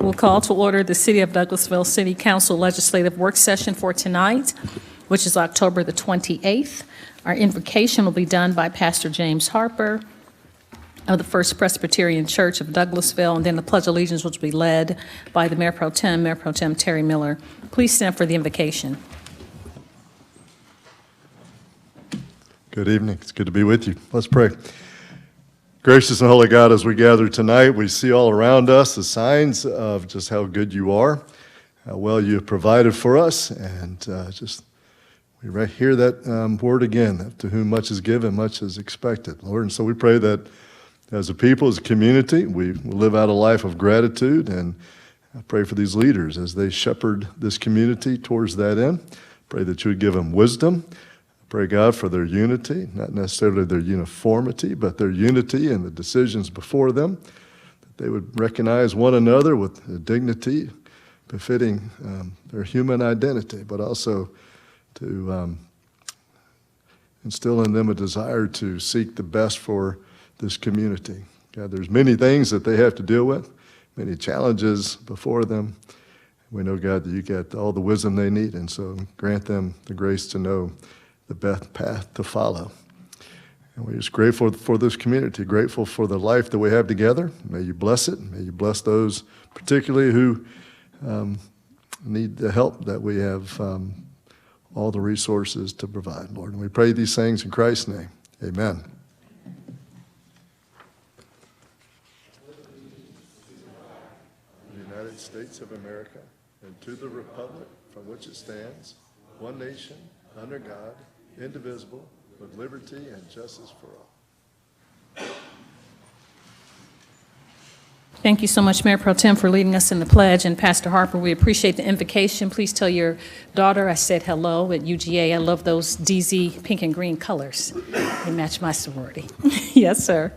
We'll call to order the City of Douglasville City Council Legislative Work Session for tonight, which is October the 28th. Our invocation will be done by Pastor James Harper of the First Presbyterian Church of Douglasville, and then the Pledge of Allegiance, which will be led by the Mayor Pro Tem Terry Miller. Please stand for the invocation. Good evening. It's good to be with you. Let's pray. Gracious and holy God, as we gather tonight, we see all around us the signs of just how good you are, how well you have provided for us, and we hear that word again, that to whom much is given, much is expected, Lord. And so we pray that as a people, as a community, we will live out a life of gratitude, and I pray for these leaders as they shepherd this community towards that end. Pray that you would give them wisdom. Pray, God, for their unity, not necessarily their uniformity, but their unity in the decisions before them, that they would recognize one another with a dignity befitting their human identity, but also to instill in them a desire to seek the best for this community. God, there's many things that they have to deal with, many challenges before them. We know, God, that you got all the wisdom they need, and so grant them the grace to know the best path to follow. And we're just grateful for this community, grateful for the life that we have together. May you bless it. May you bless those particularly who need the help that we have all the resources to provide, Lord. And we pray these things in Christ's name. Amen. The United States of America, and to the republic from which it stands, one nation, under God, indivisible, with liberty and justice for all. Thank you so much, Mayor Pro Tem, for leading us in the pledge. And Pastor Harper, we appreciate the invocation. Please tell your daughter I said hello at UGA. I love those DZ pink and green colors. They match my sorority. Yes, sir.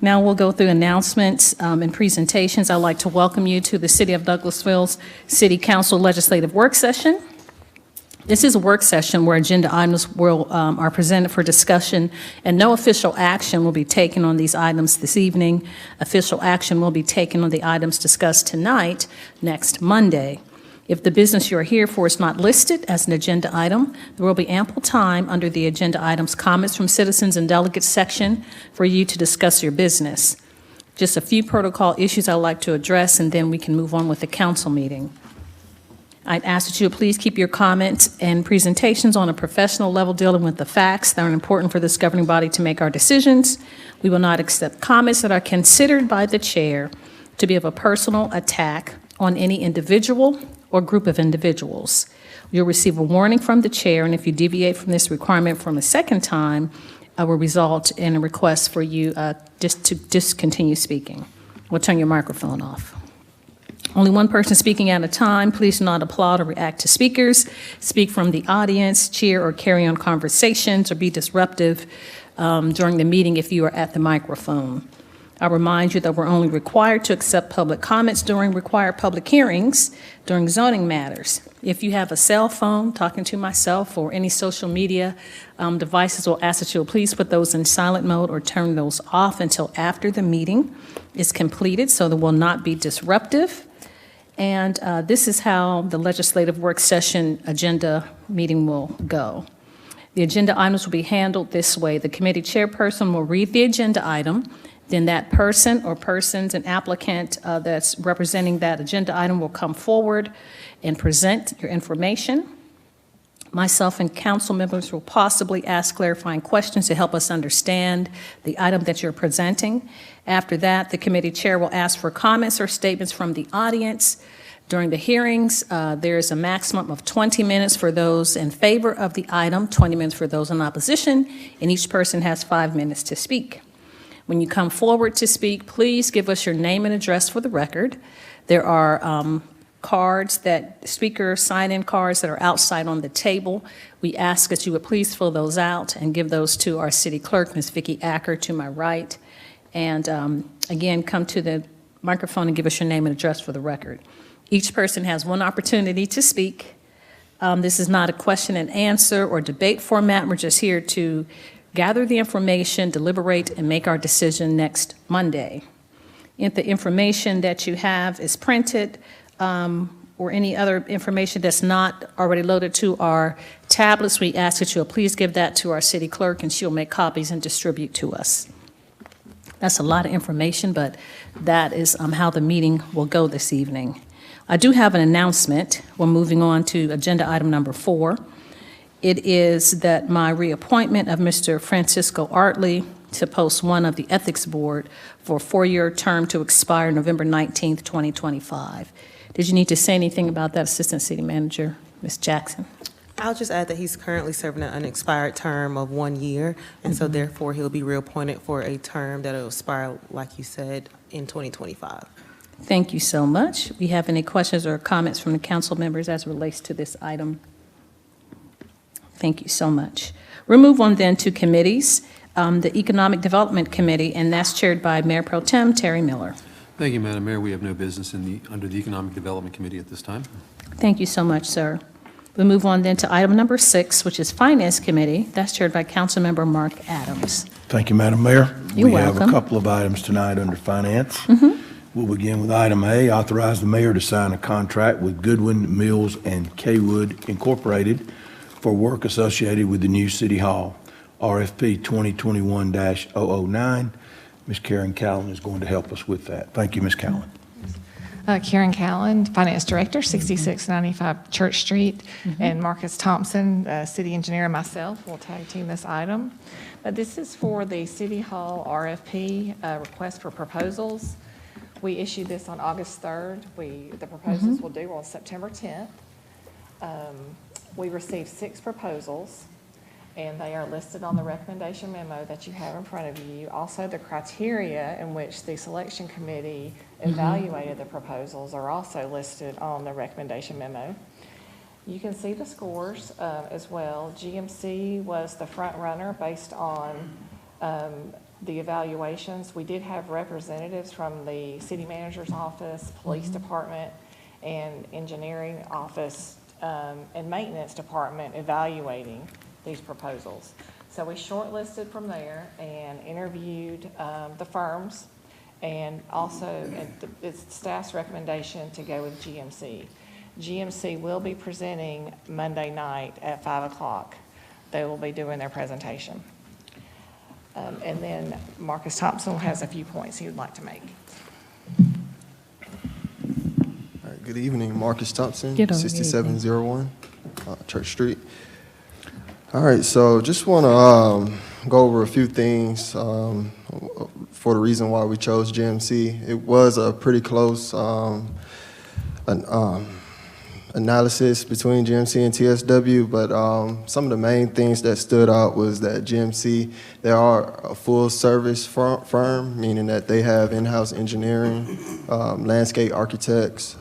Now we'll go through announcements and presentations. I'd like to welcome you to the City of Douglasville's City Council Legislative Work Session. This is a work session where agenda items are presented for discussion, and no official action will be taken on these items this evening. Official action will be taken on the items discussed tonight, next Monday. If the business you are here for is not listed as an agenda item, there will be ample time under the agenda items comments from Citizens and Delegates section for you to discuss your business. Just a few protocol issues I'd like to address, and then we can move on with the council meeting. I'd ask that you please keep your comments and presentations on a professional level, dealing with the facts that are important for this governing body to make our decisions. We will not accept comments that are considered by the chair to be of a personal attack on any individual or group of individuals. You'll receive a warning from the chair, and if you deviate from this requirement from a second time, will result in a request for you just to discontinue speaking. We'll turn your microphone off. Only one person speaking at a time. Please do not applaud or react to speakers. Speak from the audience, cheer or carry on conversations, or be disruptive during the meeting if you are at the microphone. I remind you that we're only required to accept public comments during required public hearings during zoning matters. If you have a cell phone, talking to myself, or any social media devices, we'll ask that you'll please put those in silent mode or turn those off until after the meeting is completed, so that will not be disruptive. And this is how the legislative work session agenda meeting will go. The agenda items will be handled this way. The committee chairperson will read the agenda item. Then that person or persons, an applicant that's representing that agenda item, will come forward and present your information. Myself and council members will possibly ask clarifying questions to help us understand the item that you're presenting. After that, the committee chair will ask for comments or statements from the audience. During the hearings, there is a maximum of 20 minutes for those in favor of the item, 20 minutes for those in opposition, and each person has 5 minutes to speak. When you come forward to speak, please give us your name and address for the record. There are cards, that speaker sign-in cards that are outside on the table. We ask that you would please fill those out and give those to our city clerk, Ms. Vicki Acker, to my right. And again, come to the microphone and give us your name and address for the record. Each person has one opportunity to speak. This is not a question and answer or debate format. We're just here to gather the information, deliberate, and make our decision next Monday. If the information that you have is printed, or any other information that's not already loaded to our tablets, we ask that you'll please give that to our city clerk, and she'll make copies and distribute to us. That's a lot of information, but that is how the meeting will go this evening. I do have an announcement. We're moving on to agenda item number 4. It is that my reappointment of Mr. Francisco Artley to post 1 of the Ethics Board for a 4-year term to expire November 19th, 2025. Did you need to say anything about that, Assistant City Manager, Ms. Jackson? I'll just add that he's currently serving an unexpired term of 1 year, and so therefore he'll be reappointed for a term that will expire, like you said, in 2025. Thank you so much. We have any questions or comments from the council members as it relates to this item? Thank you so much. We'll move on then to committees. The Economic Development Committee, and that's chaired by Mayor Pro Tem Terry Miller. Thank you, Madam Mayor. We have no business under the Economic Development Committee at this time. Thank you so much, sir. We'll move on then to item number 6, which is Finance Committee. That's chaired by Councilmember Mark Adams. Thank you, Madam Mayor. You're We welcome. have a couple of items tonight under Finance. We'll begin with item A, authorize the mayor to sign a contract with Goodwin, Mills, and Kaywood Incorporated for work associated with the new City Hall, RFP 2021-009. Ms. Karen Callan is going to help us with that. Thank you, Ms. Callan. Karen Callan, Finance Director, 6695 Church Street, and Marcus Thompson, City Engineer, and myself will tag team this item. This is for the City Hall RFP, request for proposals. We issued this on August 3rd. The proposals will due on September 10th. We received 6 proposals, and they are listed on the recommendation memo that you have in front of you. Also, the criteria in which the selection committee evaluated the proposals are also listed on the recommendation memo. You can see the scores as well. GMC was the front runner based on the evaluations. We did have representatives from the city manager's office, police department, and engineering office and maintenance department evaluating these proposals. So we shortlisted from there and interviewed the firms, and also it's staff's recommendation to go with GMC. GMC will be presenting Monday night at 5 o'clock. They will be doing their presentation. And then Marcus Thompson has a few points he would like to make. All right, good evening, Marcus Thompson, Good 6701 Church Street. All right, so just want to go over a few things for the reason why we chose GMC. It was a pretty close analysis between GMC and TSW, but some of the main things that stood out was that GMC, they are a full-service firm, meaning that they have in-house engineering, landscape architects,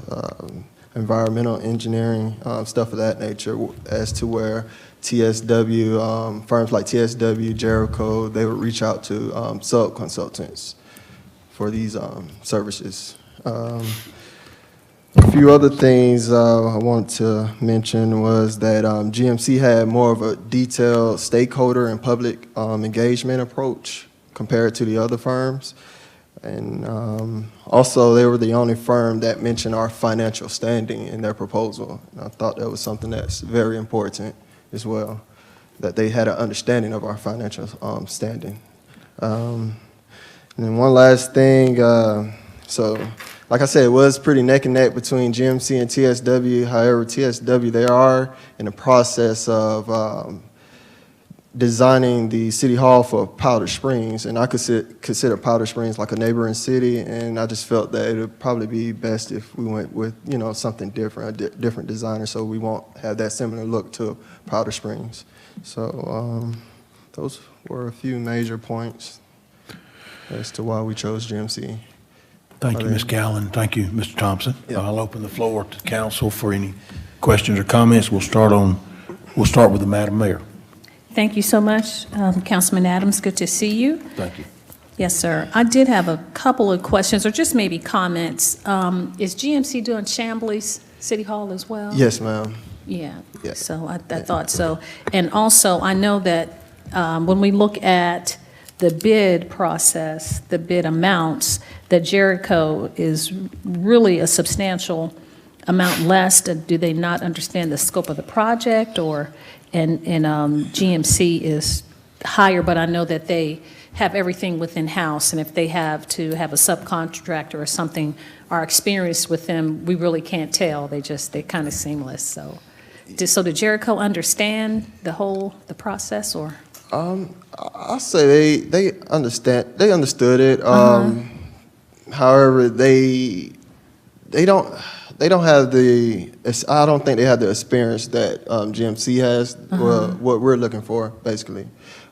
environmental engineering, stuff of that nature, as to where TSW, firms like TSW, Jericho, they would reach out to sub-consultants for these services. A few other things I want to mention was that GMC had more of a detailed stakeholder and public engagement approach compared to the other firms. And also, they were the only firm that mentioned our financial standing in their proposal. And I thought that was something that's very important as well, that they had an understanding of our financial standing. And then one last thing, so like I said, it was pretty neck and neck between GMC and TSW. However, TSW, they are in the process of designing the city hall for Powder Springs, and I consider Powder Springs like a neighboring city, and I just felt that it would probably be best if we went with, you know, something different, a different designer, so we won't have that similar look to Powder Springs. So those were a few major points as to why we chose GMC. Thank you, Ms. Callan. Thank you, Mr. Thompson. Yeah. I'll open the floor to council for any questions or comments. We'll start with the Madam Mayor. Thank you so much, Councilman Adams. Good to see you. Thank you. Yes, sir. I did have a couple of questions, or just maybe comments. Is GMC doing Chambly's City Hall as well? Yes, ma'am. Yeah. Yeah. So I thought so. And also, I know that when we look at the bid process, the bid amounts, that Jericho is really a substantial amount less? Do they not understand the scope of the project, or, and GMC is higher, but I know that they have everything within house, and if they have to have a subcontractor or something, our experience with them, we really can't tell. They're kind of seamless. So did Jericho understand the process, or? I'll say they understood it. However, they don't have I don't think they have the experience that GMC has. Well, what we're looking for, basically.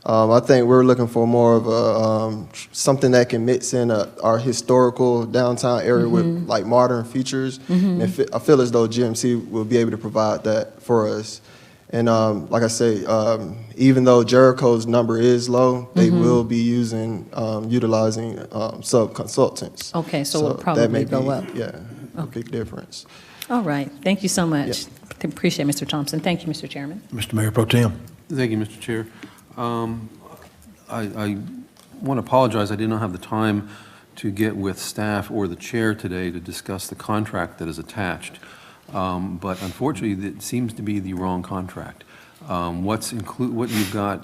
I think we're looking for more of a something that can mix in our historical downtown area with like modern features. And I feel as though GMC will be able to provide that for us. And like I say, even though Jericho's number is low, they will be utilizing sub-consultants. Okay, so it'll probably go up. Yeah, a big difference. All right, thank you so much. Appreciate it, Mr. Thompson. Thank you, Mr. Chairman. Mr. Mayor Pro Tem. Thank you, Mr. Chair. I want to apologize. I did not have the time to get with staff or the chair today to discuss the contract that is attached. But unfortunately, it seems to be the wrong contract. What you've got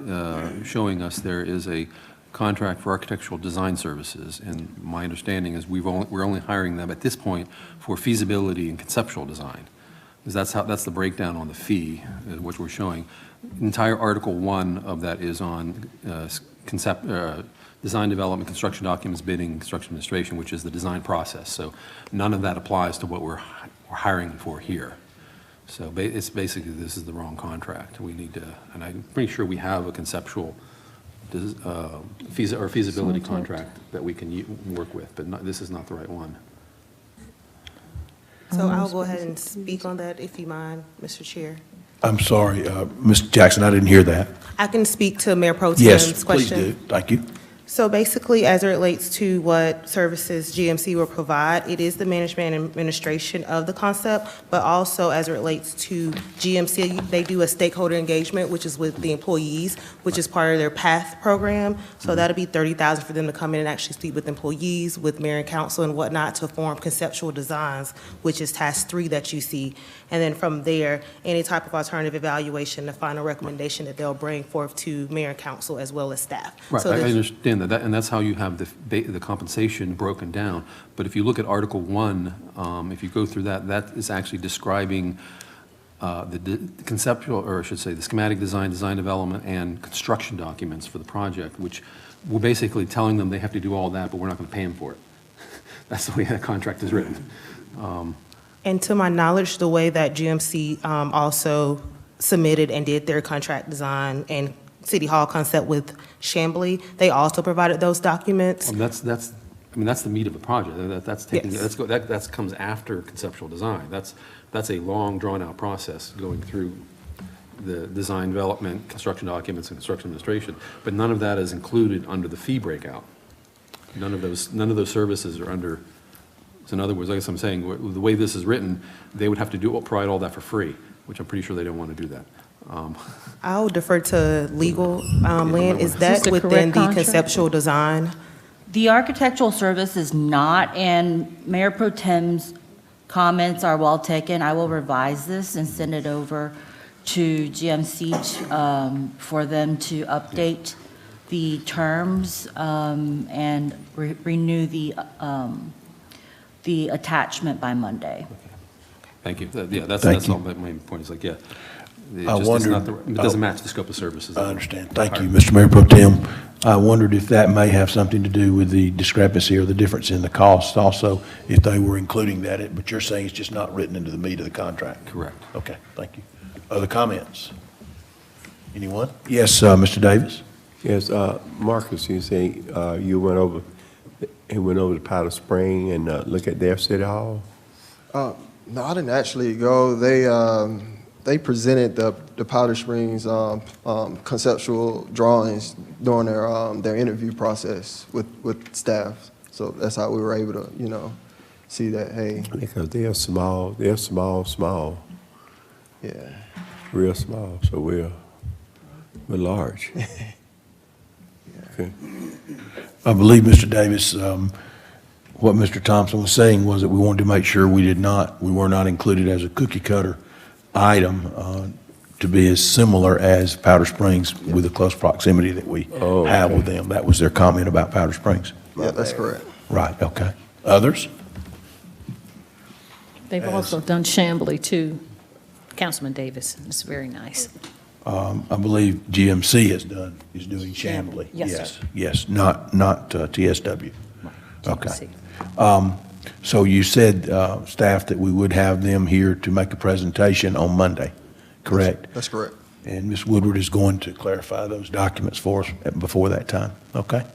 showing us there is a contract for architectural design services, and my understanding is we're only hiring them at this point for feasibility and conceptual design, because that's the breakdown on the fee, which we're showing. Entire Article 1 of that is on design development, construction documents, bidding, construction administration, which is the design process. So none of that applies to what we're hiring for here. So it's basically, this is the wrong contract. We need to, and I'm pretty sure we have a conceptual feasibility contract that we can work with, but this is not the right one. So I'll go ahead and speak on that, if you mind, Mr. Chair. I'm sorry, Mr. Jackson, I didn't hear that. I can speak to Mayor Pro Tem's Yes, question. please do. Thank you. So basically, as it relates to what services GMC will provide, it is the management and administration of the concept, but also as it relates to GMC, they do a stakeholder engagement, which is with the employees, which is part of their PATH program. So that'll be $30,000 for them to come in and actually speak with employees, with mayor and council and whatnot, to form conceptual designs, which is task 3 that you see. And then from there, any type of alternative evaluation, the final recommendation that they'll bring forth to mayor and council as well as staff. Right, So I this- understand that, and that's how you have the compensation broken down. But if you look at Article 1, if you go through that, that is actually describing the conceptual, or I should say, the schematic design, design development, and construction documents for the project, which we're basically telling them they have to do all that, but we're not going to pay them for it. That's the way that contract is written. And to my knowledge, the way that GMC also submitted and did their contract design and City Hall concept with Chambly, they also provided those documents. That's the meat of the project. Yes. That comes after conceptual design. That's a long, drawn-out process going through the design development, construction documents, and construction administration. But none of that is included under the fee breakout. None of those services are under. So in other words, I guess I'm saying, the way this is written, they would have to provide all that for free, which I'm pretty sure they don't want to do that. I'll defer to legal, Lynn. Is that the within correct the contract? conceptual design? The architectural service is not, and Mayor Pro Tem's comments are well taken. I will revise this and send it over to GMC for them to update the terms and renew the attachment by Monday. Thank you. That's Thank you. all my main point is like, yeah. It I just is wondered- not it doesn't match the scope of services. I understand. Thank you, Mr. Mayor Pro Tem. I wondered if that may have something to do with the discrepancy or the difference in the cost also, if they were including that, but you're saying it's just not written into the meat of the contract? Correct. Okay, thank you. Other comments? Anyone? Yes, Mr. Davis? Yes, Marcus, you say you went over to Powder Spring and look at their city hall? No, I didn't actually go. They presented the Powder Springs conceptual drawings during their interview process with staff. So that's how we were able to, see that, hey, Because they're small, small, yeah. real small, so we're large. Okay. I believe, Mr. Davis, What Mr. Thompson was saying was that we wanted to make sure we were not included as a cookie cutter item to be as similar as Powder Springs with the close proximity that we have with them. That was their comment about Powder Springs. Yeah, that's correct. Right, okay. Others? They've also done Chambly too, Councilman Davis. It's very nice. I believe GMC is doing Chambly. Yes, sir. Yes, not TSW. Okay. GMC. So you said, staff, that we would have them here to make a presentation on Monday, correct? That's correct. And Ms. Woodward is going to clarify those documents for us before that time, okay?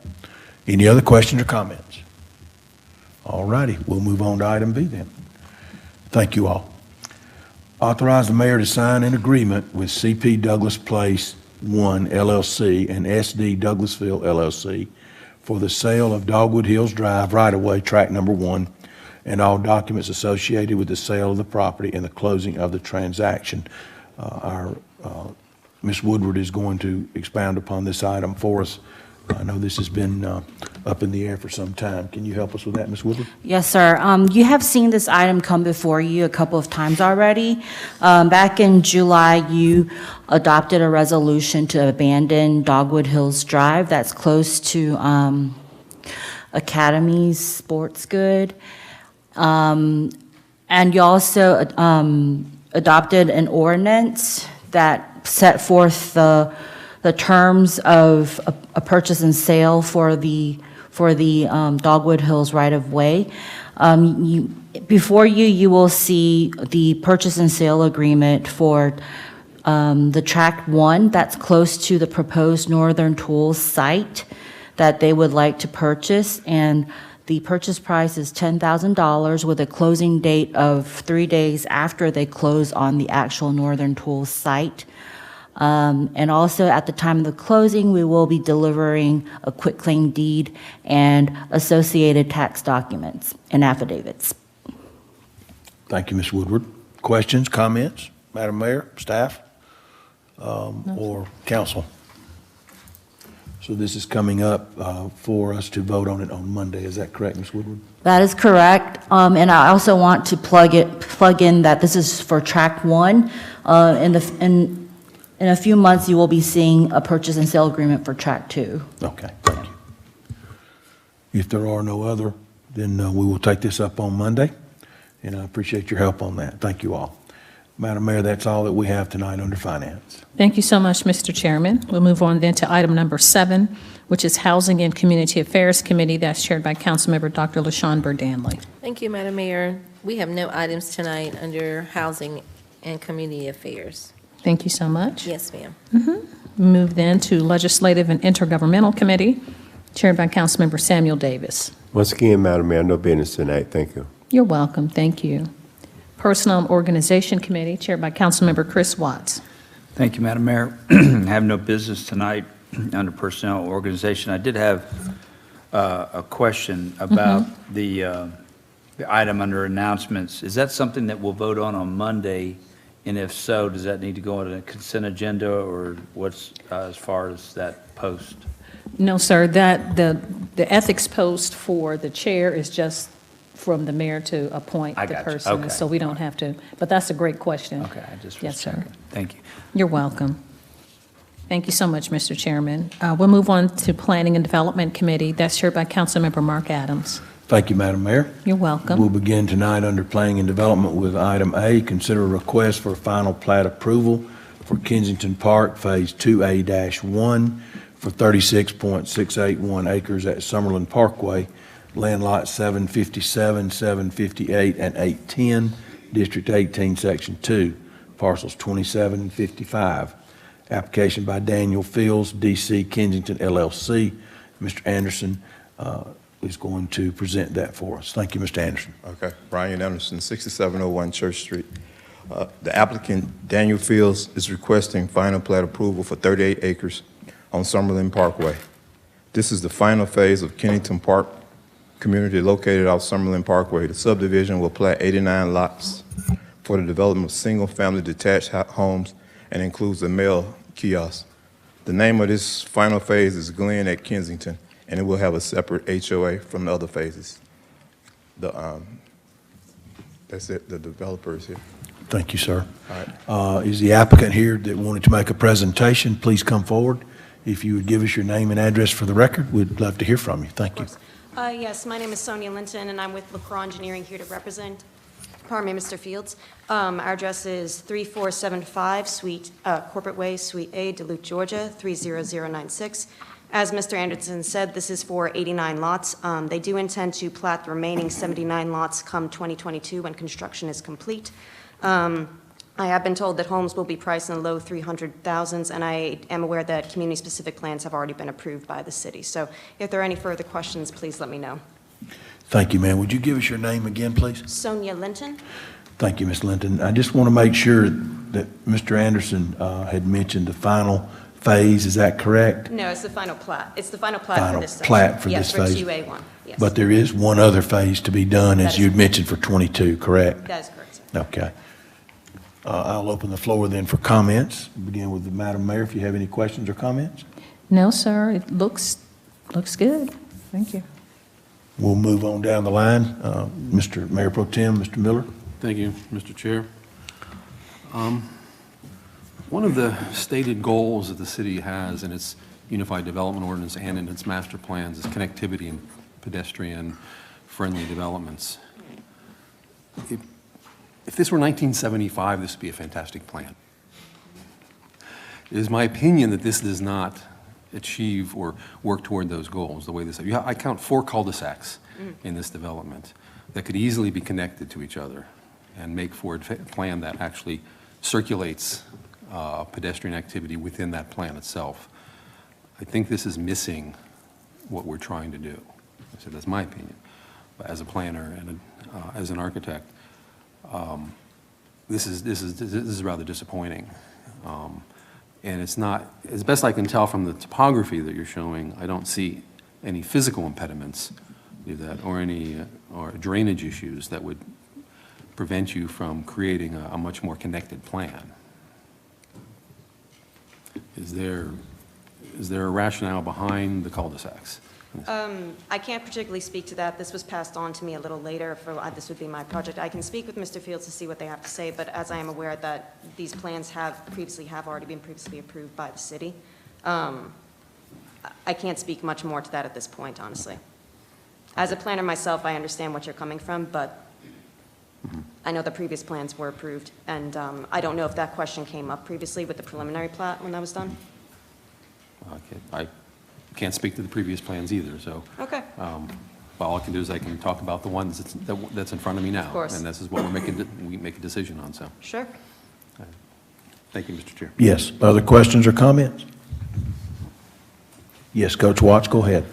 Any other questions or comments? All righty, we'll move on to item B then. Thank you all. Authorize the mayor to sign an agreement with CP Douglas Place 1 LLC and SD Douglasville LLC for the sale of Dogwood Hills Drive right-of-way, track number 1, and all documents associated with the sale of the property and the closing of the transaction. Ms. Woodward is going to expound upon this item for us. I know this has been up in the air for some time. Can you help us with that, Ms. Woodward? Yes, sir. You have seen this item come before you a couple of times already. Back in July, you adopted a resolution to abandon Dogwood Hills Drive that's close to Academy's Sports Good. And you also adopted an ordinance that set forth the terms of a purchase and sale for the Dogwood Hills right-of-way. Before you will see the purchase and sale agreement for the Tract 1 that's close to the proposed Northern Tools site that they would like to purchase, and the purchase price is $10,000 with a closing date of 3 days after they close on the actual Northern Tools site. And also at the time of the closing, we will be delivering a quitclaim deed and associated tax documents and affidavits. Thank you, Ms. Woodward. Questions, comments, Madam Mayor, staff, or council? So this is coming up for us to vote on it on Monday. Is that correct, Ms. Woodward? That is correct. And I also want to plug in that this is for Tract 1. In a few months, you will be seeing a purchase and sale agreement for Tract 2. Okay, thank you. If there are no other, then we will take this up on Monday, and I appreciate your help on that. Thank you all. Madam Mayor, that's all that we have tonight under finance. Thank you so much, Mr. Chairman. We'll move on then to item number 7, which is Housing and Community Affairs Committee. That's chaired by Councilmember Dr. LaShawn Burdanley. Thank you, Madam Mayor. We have no items tonight under Housing and Community Affairs. Thank you so much. Yes, ma'am. Move then to Legislative and Intergovernmental Committee, chaired by Councilmember Samuel Davis. Once again, Madam Mayor, no business tonight. Thank you. You're welcome. Thank you. Personnel and Organization Committee, chaired by Councilmember Chris Watts. Thank you, Madam Mayor. I have no business tonight under Personnel Organization. I did have a question about the item under announcements. Is that something that we'll vote on Monday? And if so, does that need to go on a consent agenda, or what's as far as that post? No, sir, that the ethics post for the chair is just from the mayor to appoint the person. Okay. So we don't have to, but that's a great question. Okay, I just was Yes, sir. checking. Thank you. You're welcome. Thank you so much, Mr. Chairman. We'll move on to Planning and Development Committee. That's chaired by Councilmember Mark Adams. Thank you, Madam Mayor. You're welcome. We'll begin tonight under Planning and Development with item A, consider a request for final plat approval for Kensington Park Phase 2A-1 for 36.681 acres at Summerlin Parkway, land lot 757, 758, and 810, District 18, Section 2, parcels 27 and 55. Application by Daniel Fields, D.C. Kensington LLC. Mr. Anderson is going to present that for us. Thank you, Mr. Anderson. Okay, Brian Anderson, 6701 Church Street. The applicant, Daniel Fields, is requesting final plat approval for 38 acres on Summerlin Parkway. This is the final phase of Kennington Park community located off Summerlin Parkway. The subdivision will plat 89 lots for the development of single-family detached homes and includes a mail kiosk. The name of this final phase is Glen at Kensington, and it will have a separate HOA from the other phases. That's it, the developer is here. Thank you, sir. All right. Is the applicant here that wanted to make a presentation? Please come forward. If you would give us your name and address for the record, we'd love to hear from you. Thank you. Yes, my name is Sonia Linton, and I'm with LaCroix Engineering here to represent, pardon me, Mr. Fields. Our address is 3475 Corporate Way, Suite A, Duluth, Georgia, 30096. As Mr. Anderson said, this is for 89 lots. They do intend to plat the remaining 79 lots come 2022 when construction is complete. I have been told that homes will be priced in the low 300,000s, and I am aware that community-specific plans have already been approved by the city. So if there are any further questions, please let me know. Thank you, ma'am. Would you give us your name again, please? Sonia Linton. Thank you, Ms. Linton. I just want to make sure that Mr. Anderson had mentioned the final phase. Is that correct? No, it's the final plat. It's the final plat for this section. Final plat for this phase. Yes, for 2A1, yes. But there is one other phase to be done, That as is you'd correct. mentioned, for 22, correct? That is correct, sir. Okay. I'll open the floor then for comments. Begin with the Madam Mayor, if you have any questions or comments. No, sir, it looks good. Thank you. We'll move on down the line. Mr. Mayor Pro Tem, Mr. Miller. Thank you, Mr. Chair. One of the stated goals that the city has in its Unified Development Ordinance and in its master plans is connectivity and pedestrian-friendly developments. If this were 1975, this would be a fantastic plan. It is my opinion that this does not achieve or work toward those goals the way this. I count 4 cul-de-sacs in this development that could easily be connected to each other and make for a plan that actually circulates pedestrian activity within that plan itself. I think this is missing what we're trying to do. So that's my opinion. But as a planner and as an architect, this is rather disappointing. And it's not, as best I can tell from the topography that you're showing, I don't see any physical impediments to that or any or drainage issues that would prevent you from creating a much more connected plan. Is there a rationale behind the cul-de-sacs? I can't particularly speak to that. This was passed on to me a little later. This would be my project. I can speak with Mr. Fields to see what they have to say, but as I am aware that these plans have already been previously approved by the city, I can't speak much more to that at this point, honestly. As a planner myself, I understand what you're coming from, but I know the previous plans were approved, and I don't know if that question came up previously with the preliminary plat when that was done. I can't speak to the previous plans either, so. Okay. All I can do is I can talk about the ones that's in front of me now. Of course. And this is what we make a decision on, so. Sure. Thank you, Mr. Chair. Yes. Other questions or comments? Yes, Coach Watts, go ahead.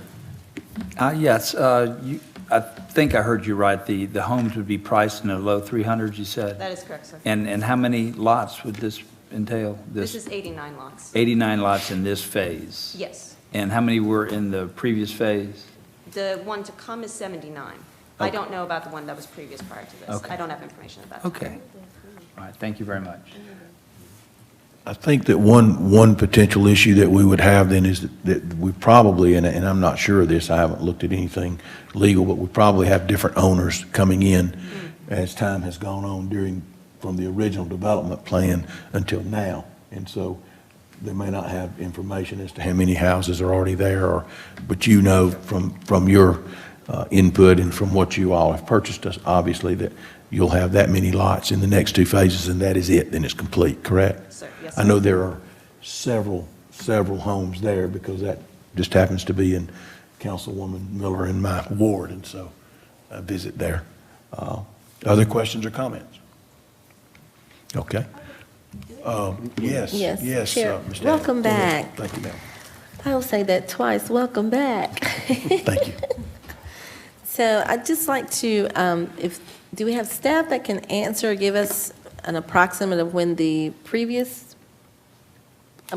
Yes, I think I heard you right. The homes would be priced in the low 300s, you said? That is correct, sir. And how many lots would this entail? This is 89 lots. 89 lots in this phase? Yes. And how many were in the previous phase? The one to come is 79. I don't know about the one that was previous prior to this. Okay. I don't have information about that. Okay. All right, thank you very much. I think that one potential issue that we would have then is that we probably, and I'm not sure of this, I haven't looked at anything legal, but we probably have different owners coming in as time has gone on from the original development plan until now. And so they may not have information as to how many houses are already there, but you know from your input and from what you all have purchased us, obviously, that you'll have that many lots in the next 2 phases, and that is it, then it's complete, correct? Sir, yes, I know there are several homes there because that just happens to be in Councilwoman Miller in my ward, and so I visit there. Other questions or comments? Okay. Yes. Chair, Mr. welcome Adams. Go ahead. back. Thank you, ma'am. I'll say that twice. Welcome back. Thank you. So I'd just like to, do we have staff that can answer, or give us an approximate of when the previous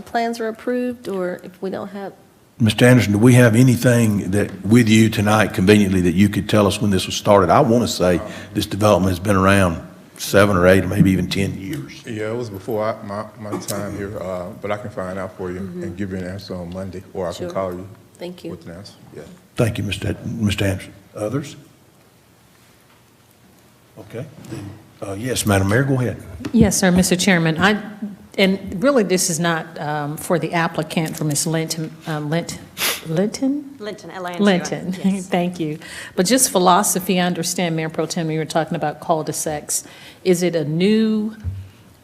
plans were approved, or if we don't have? Mr. Anderson, do we have anything that with you tonight conveniently that you could tell us when this was started? I want to say this development has been around 7 or 8 or maybe even 10 years. Yeah, it was before my time here, but I can find out for you and give you an answer on Monday, or I can Sure. call you Thank you. with an answer. Yeah. Thank you, Mr. Anderson. Others? Okay. Yes, Madam Mayor, go ahead. Yes, sir, Mr. Chairman. And really, this is not for the applicant, for Ms. Linton, Linton? Linton, L-I-N-T-O-N. Linton, Yes. thank you. But just philosophy, I understand, Mayor Pro Tem, you were talking about cul-de-sacs. Is it a new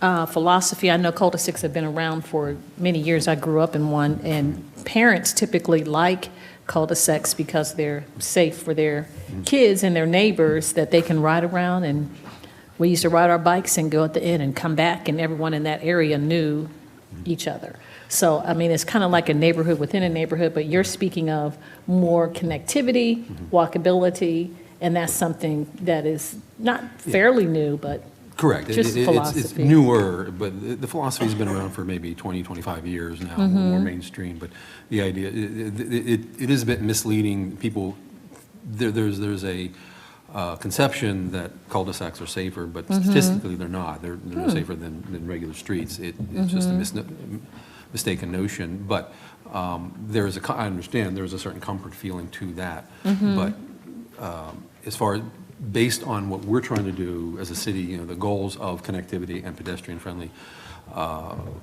philosophy? I know cul-de-sacs have been around for many years. I grew up in one, and parents typically like cul-de-sacs because they're safe for their kids and their neighbors, that they can ride around. And we used to ride our bikes and go at the end and come back, and everyone in that area knew each other. So, I mean, it's kind of like a neighborhood within a neighborhood, but you're speaking of more connectivity, walkability, and that's something that is not fairly new, but Correct. just It's philosophy. newer, but the philosophy's been around for maybe 20, 25 years now, more mainstream. But the idea, it is a bit misleading. People, there's a conception that cul-de-sacs are safer, but statistically they're not. They're no safer than regular streets. It's just a mistaken notion. But I understand there's a certain comfort feeling to that. But as far as based on what we're trying to do as a city, the goals of connectivity and pedestrian-friendly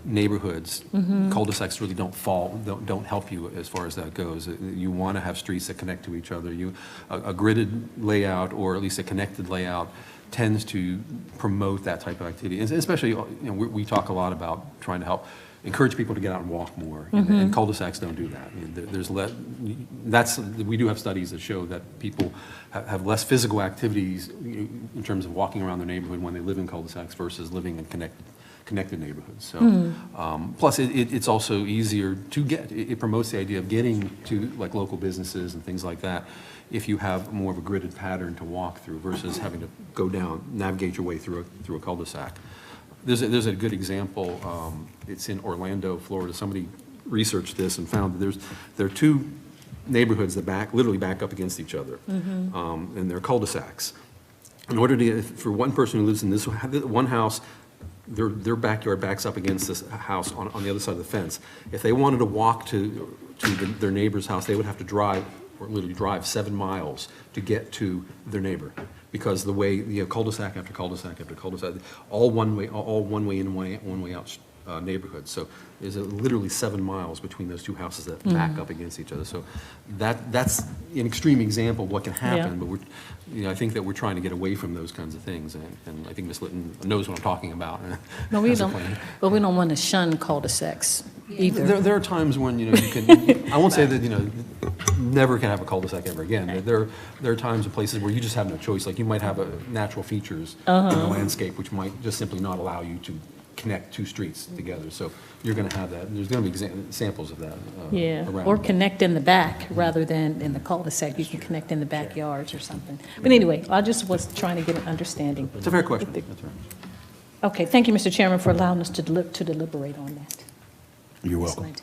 neighborhoods, cul-de-sacs really don't help you as far as that goes. You want to have streets that connect to each other. A gridded layout, or at least a connected layout, tends to promote that type of activity. And especially, we talk a lot about trying to help encourage people to get out and walk more, and cul-de-sacs don't do that. We do have studies that show that people have less physical activities in terms of walking around their neighborhood when they live in cul-de-sacs versus living in connected neighborhoods. So, plus it's also easier to get. It promotes the idea of getting to like local businesses and things like that if you have more of a gridded pattern to walk through versus having to go down, navigate your way through a cul-de-sac. There's a good example. It's in Orlando, Florida. Somebody researched this and found that there are two neighborhoods that literally back up against each other, and they're cul-de-sacs. In order for one person who lives in this one house, their backyard backs up against this house on the other side of the fence. If they wanted to walk to their neighbor's house, they would have to drive, or literally drive 7 miles to get to their neighbor. Because the way, cul-de-sac after cul-de-sac after cul-de-sac, all one way in, one way out neighborhoods. So there's literally 7 miles between those two houses that back up against each other. So that's an extreme example of what can happen. But I think that we're trying to get away from those kinds of things, and I think Ms. Litton knows what I'm talking about. No, we don't. But we don't want to shun cul-de-sacs either. There are times when you can. I won't say that never can have a cul-de-sac ever again. There are times and places where you just have no choice. Like you might have natural features in the landscape which might just simply not allow you to connect two streets together. So you're going to have that. There's going to be samples of that. Around. Or connect in the back rather than in the cul-de-sac. You can connect in the backyards or something. But anyway, I just was trying to get an understanding. It's a fair question. That's right. Okay, thank you, Mr. Chairman, for allowing us to deliberate on that. You're welcome.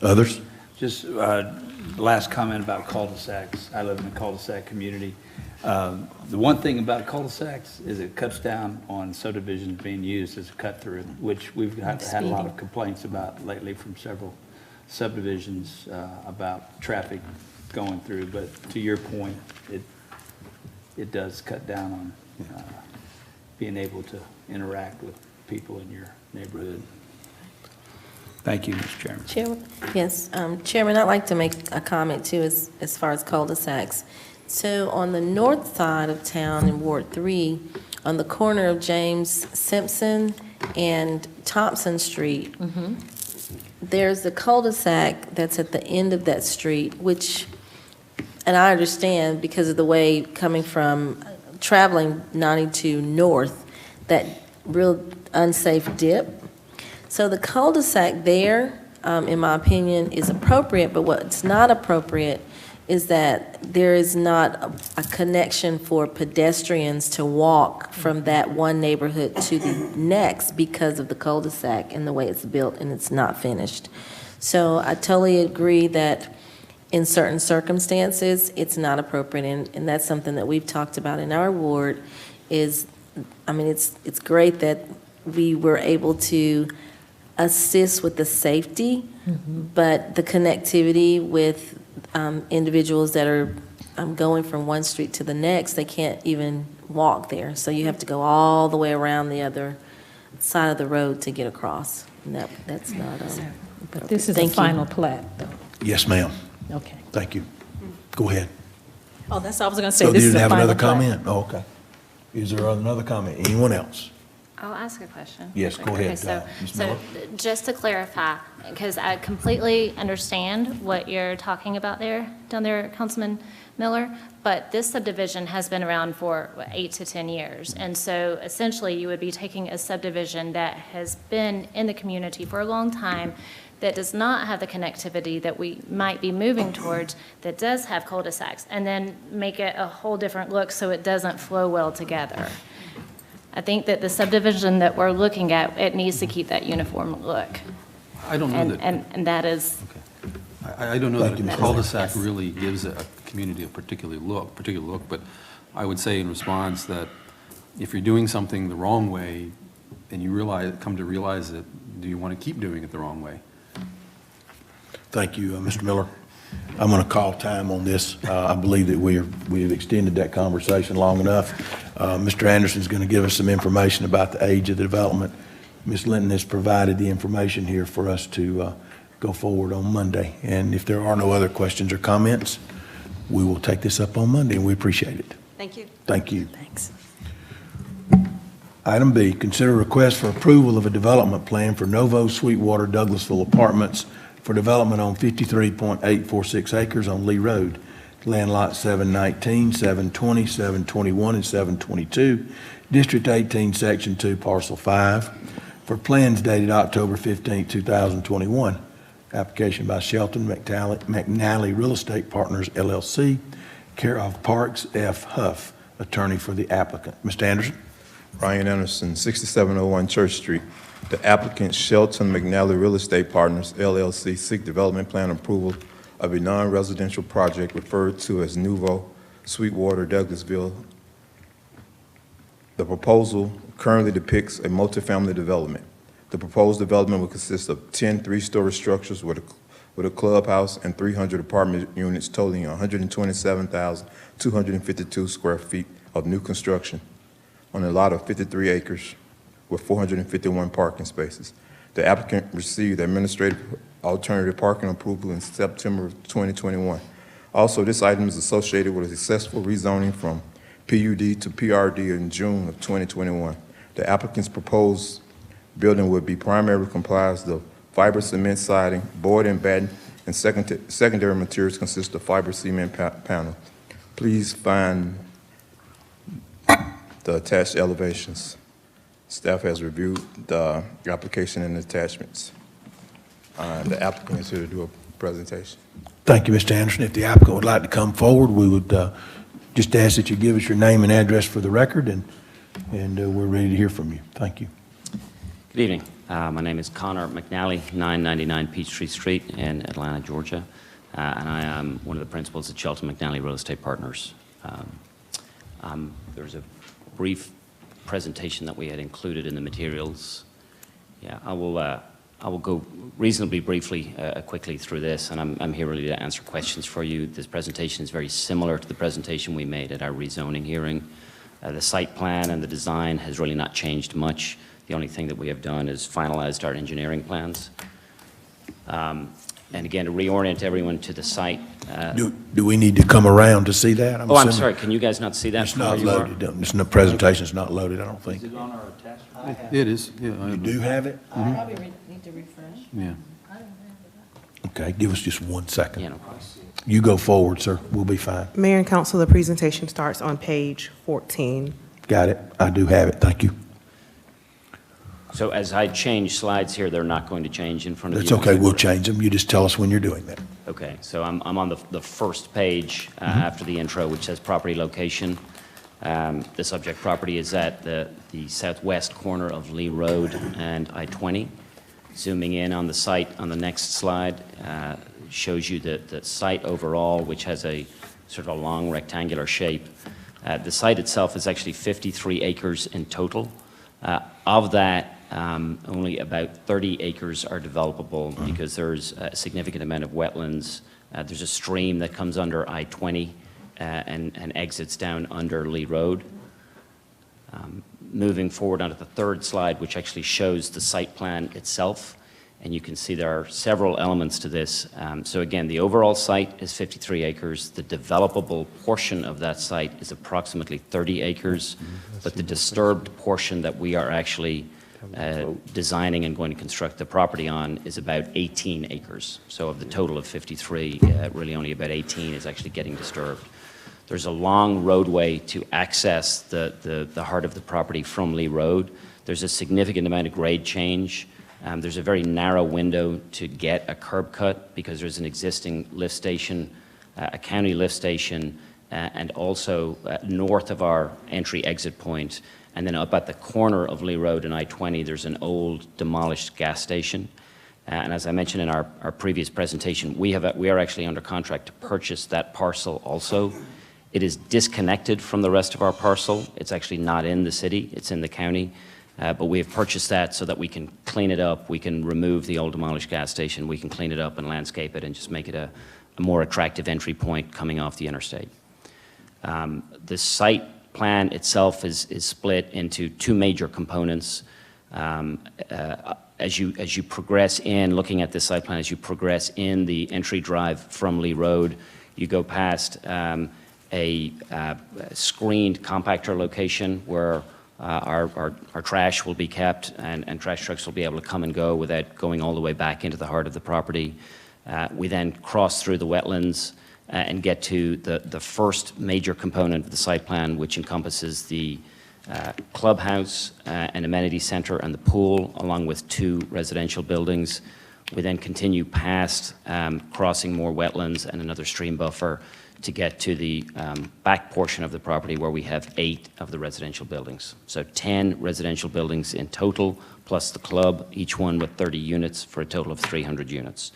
Others? Just last comment about cul-de-sacs. I live in a cul-de-sac community. The one thing about cul-de-sacs is it cuts down on subdivisions being used as a cut-through, which we've had a lot of complaints about lately from several subdivisions about traffic going through. But to your point, it does cut down on being able to interact with people in your neighborhood. Thank you, Mr. Chairman. Chairman? Yes, Chairman, I'd like to make a comment too as far as cul-de-sacs. So on the north side of town in Ward 3, on the corner of James Simpson and Thompson Street, there's a cul-de-sac that's at the end of that street, which, and I understand because of the way coming from traveling 92 north, that real unsafe dip. So the cul-de-sac there, in my opinion, is appropriate, but what's not appropriate is that there is not a connection for pedestrians to walk from that one neighborhood to the next because of the cul-de-sac and the way it's built and it's not finished. So I totally agree that in certain circumstances, it's not appropriate, and that's something that we've talked about in our ward is, I mean, it's great that we were able to assist with the safety, but the connectivity with individuals that are going from one street to the next, they can't even walk there. So you have to go all the way around the other side of the road to get across. And that's not, But this is a Thank you. final plat, though. Yes, ma'am. Okay. Thank you. Go ahead. Oh, that's all I was going to say. So This you is didn't a have final another plat. comment? Oh, okay. Is there another comment? Anyone else? I'll ask a question. Yes, go Okay, ahead, so, Ms. so Miller. just to clarify, because I completely understand what you're talking about down there, Councilman Miller, but this subdivision has been around for 8 to 10 years. And so essentially, you would be taking a subdivision that has been in the community for a long time, that does not have the connectivity that we might be moving towards, that does have cul-de-sacs, and then make it a whole different look so it doesn't flow well together. I think that the subdivision that we're looking at, it needs to keep that uniform look. I don't know that. And that is, I don't know Thank that you, a Mr. cul-de-sac Yes. really gives a community a particular look, but I would say in response that if you're doing something the wrong way and you come to realize it, do you want to keep doing it the wrong way? Thank you, Mr. Miller. I'm going to call time on this. I believe that we have extended that conversation long enough. Mr. Anderson's going to give us some information about the age of the development. Ms. Linton has provided the information here for us to go forward on Monday. And if there are no other questions or comments, we will take this up on Monday, and we appreciate it. Thank you. Thank you. Thanks. Item B, consider request for approval of a development plan for Novo Sweetwater Douglasville Apartments for development on 53.846 acres on Lee Road, land lot 719, 720, 721, and 722, District 18, Section 2, Parcel 5, for plans dated October 15, 2021. Application by Shelton, Mcnally Real Estate Partners, LLC, care of Parks F. Huff, attorney for the applicant. Mr. Anderson? Ryan Anderson, 6701 Church Street. The applicant Shelton Mcnally Real Estate Partners, LLC, seek development plan approval of a non-residential project referred to as Nuvo, Sweetwater, Douglasville. The proposal currently depicts a multifamily development. The proposed development will consist of 10 three-story structures with a clubhouse and 300 apartment units totaling 127,252 square feet of new construction on a lot of 53 acres with 451 parking spaces. The applicant received administrative alternative parking approval in September of 2021. Also, this item is associated with a successful rezoning from PUD to PRD in June of 2021. The applicant's proposed building would be primarily comprised of fiber cement siding, board and batten, and secondary materials consist of fiber cement panel. Please find the attached elevations. Staff has reviewed the application and attachments. The applicant is here to do a presentation. Thank you, Mr. Anderson. If the applicant would like to come forward, we would just ask that you give us your name and address for the record, and we're ready to hear from you. Thank you. Good evening. My name is Connor Mcnally, 999 Peachtree Street in Atlanta, Georgia, and I am one of the principals at Shelton Mcnally Real Estate Partners. There's a brief presentation that we had included in the materials. Yeah, I will go reasonably briefly, quickly through this, and I'm here really to answer questions for you. This presentation is very similar to the presentation we made at our rezoning hearing. The site plan and the design has really not changed much. The only thing that we have done is finalized our engineering plans. And again, to reorient everyone to the site. Do we need to come around to see that? I'm sorry. Can you guys not see that? It's not loaded. The presentation's not loaded, I don't think. Is it on our attachment? It is, yeah. You do have it? Probably need to refresh. Yeah. Okay, give us just 1 second. Yeah, no problem. You go forward, sir. We'll be fine. Mayor and council, the presentation starts on page 14. Got it. I do have it. Thank you. So as I change slides here, they're not going to change in front of you? That's okay. We'll change them. You just tell us when you're doing that. Okay, so I'm on the first page after the intro, which says property location. The subject property is at the southwest corner of Lee Road and I-20. Zooming in on the site on the next slide shows you the site overall, which has a sort of a long rectangular shape. The site itself is actually 53 acres in total. Of that, only about 30 acres are developable because there's a significant amount of wetlands. There's a stream that comes under I-20 and exits down under Lee Road. Moving forward onto the third slide, which actually shows the site plan itself, and you can see there are several elements to this. So again, the overall site is 53 acres. The developable portion of that site is approximately 30 acres, but the disturbed portion that we are actually designing and going to construct the property on is about 18 acres. So of the total of 53, really only about 18 is actually getting disturbed. There's a long roadway to access the heart of the property from Lee Road. There's a significant amount of grade change. There's a very narrow window to get a curb cut because there's an existing lift station, a county lift station, and also north of our entry-exit point. And then up at the corner of Lee Road and I-20, there's an old demolished gas station. And as I mentioned in our previous presentation, we are actually under contract to purchase that parcel also. It is disconnected from the rest of our parcel. It's actually not in the city, it's in the county. But we have purchased that so that we can clean it up, we can remove the old demolished gas station, we can clean it up and landscape it and just make it a more attractive entry point coming off the interstate. The site plan itself is split into two major components. As you progress in, looking at this site plan, as you progress in the entry drive from Lee Road, you go past a screened compactor location where our trash will be kept and trash trucks will be able to come and go without going all the way back into the heart of the property. We then cross through the wetlands and get to the first major component of the site plan, which encompasses the clubhouse and amenity center and the pool, along with 2 residential buildings. We then continue past, crossing more wetlands and another stream buffer to get to the back portion of the property where we have 8 of the residential buildings. So 10 residential buildings in total, plus the club, each one with 30 units for a total of 300 units.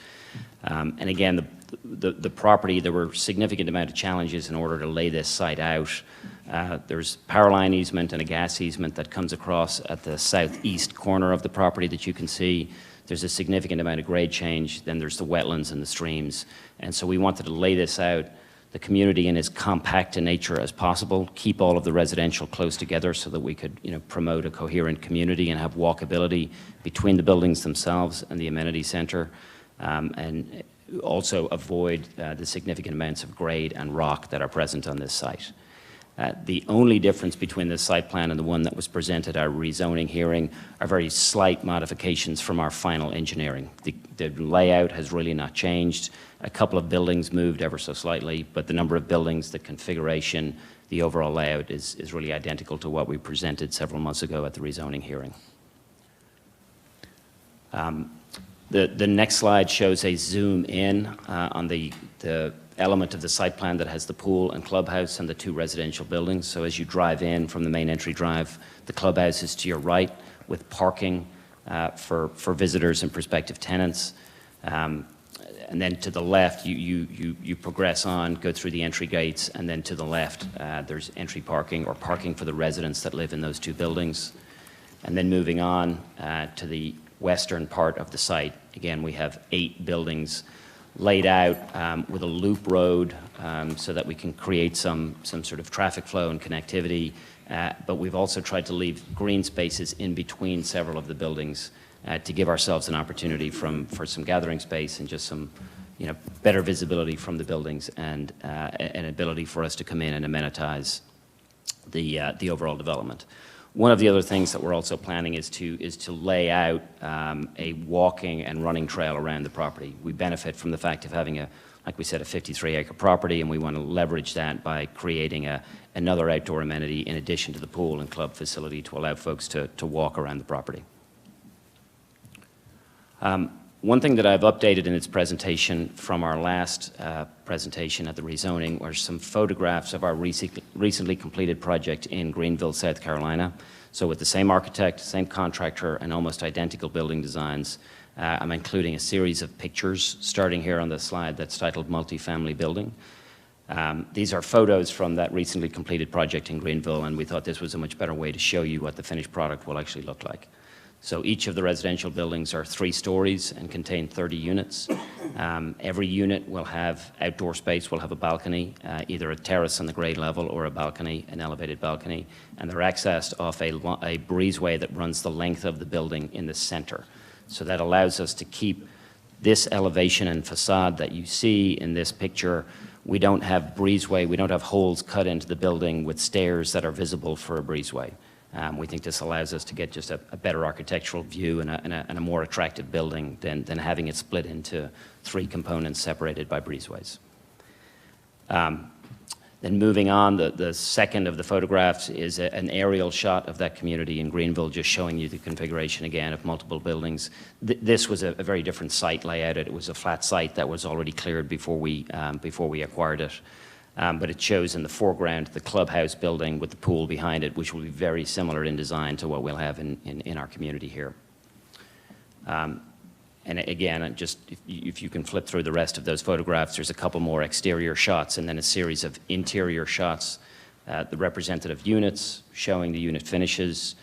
And again, the property, there were significant amount of challenges in order to lay this site out. There's power line easement and a gas easement that comes across at the southeast corner of the property that you can see. There's a significant amount of grade change. Then there's the wetlands and the streams. And so we wanted to lay this out, the community in as compact a nature as possible, keep all of the residential close together so that we could, promote a coherent community and have walkability between the buildings themselves and the amenity center, and also avoid the significant amounts of grade and rock that are present on this site. The only difference between this site plan and the one that was presented at our rezoning hearing are very slight modifications from our final engineering. The layout has really not changed. A couple of buildings moved ever so slightly, but the number of buildings, the configuration, the overall layout is really identical to what we presented several months ago at the rezoning hearing. The next slide shows a zoom in on the element of the site plan that has the pool and clubhouse and the 2 residential buildings. So as you drive in from the main entry drive, the clubhouse is to your right with parking for visitors and prospective tenants. And then to the left, you progress on, go through the entry gates, and then to the left, there's entry parking or parking for the residents that live in those 2 buildings. And then moving on to the western part of the site, again, we have 8 buildings laid out with a loop road so that we can create some sort of traffic flow and connectivity. But we've also tried to leave green spaces in between several of the buildings to give ourselves an opportunity for some gathering space and just some better visibility from the buildings and an ability for us to come in and amenitize the overall development. One of the other things that we're also planning is to lay out a walking and running trail around the property. We benefit from the fact of having like we said, a 53-acre property, and we want to leverage that by creating another outdoor amenity in addition to the pool and club facility to allow folks to walk around the property. One thing that I've updated in its presentation from our last presentation at the rezoning were some photographs of our recently completed project in Greenville, South Carolina. So with the same architect, same contractor, and almost identical building designs, I'm including a series of pictures starting here on the slide that's titled Multifamily Building. These are photos from that recently completed project in Greenville, and we thought this was a much better way to show you what the finished product will actually look like. So each of the residential buildings are 3 stories and contain 30 units. Every unit will have outdoor space, will have a balcony, either a terrace on the grade level or a balcony, an elevated balcony, and they're accessed off a breezeway that runs the length of the building in the center. So that allows us to keep this elevation and facade that you see in this picture. We don't have breezeway, we don't have holes cut into the building with stairs that are visible for a breezeway. We think this allows us to get just a better architectural view and a more attractive building than having it split into 3 components separated by breezeways. Then moving on, the second of the photographs is an aerial shot of that community in Greenville, just showing you the configuration again of multiple buildings. This was a very different site layout. It was a flat site that was already cleared before we acquired it. But it shows in the foreground the clubhouse building with the pool behind it, which will be very similar in design to what we'll have in our community here. And again, just if you can flip through the rest of those photographs, there's a couple more exterior shots and then a series of interior shots, the representative units showing the unit finishes,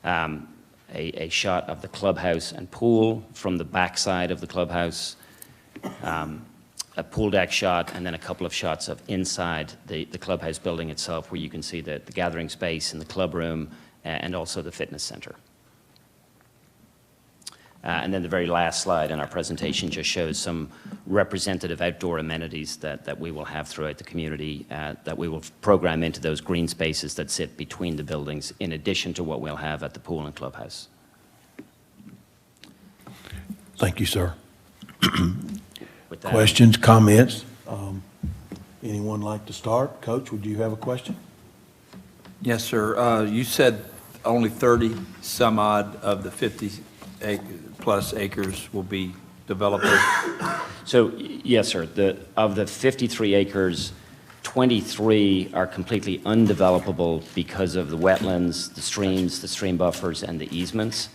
a shot of the clubhouse and pool from the back side of the clubhouse, a pool deck shot, and then a couple of shots of inside the clubhouse building itself, where you can see the gathering space and the club room and also the fitness center. And then the very last slide in our presentation just shows some representative outdoor amenities that we will have throughout the community that we will program into those green spaces that sit between the buildings, in addition to what we'll have at the pool and clubhouse. Thank you, sir. With that, Questions, comments? Anyone like to start? Coach, would you have a question? Yes, sir. You said only 30 some odd of the 50 plus acres will be developable? So, yes, sir. Of the 53 acres, 23 are completely undevelopable because of the wetlands, the streams, the stream buffers, and the easements.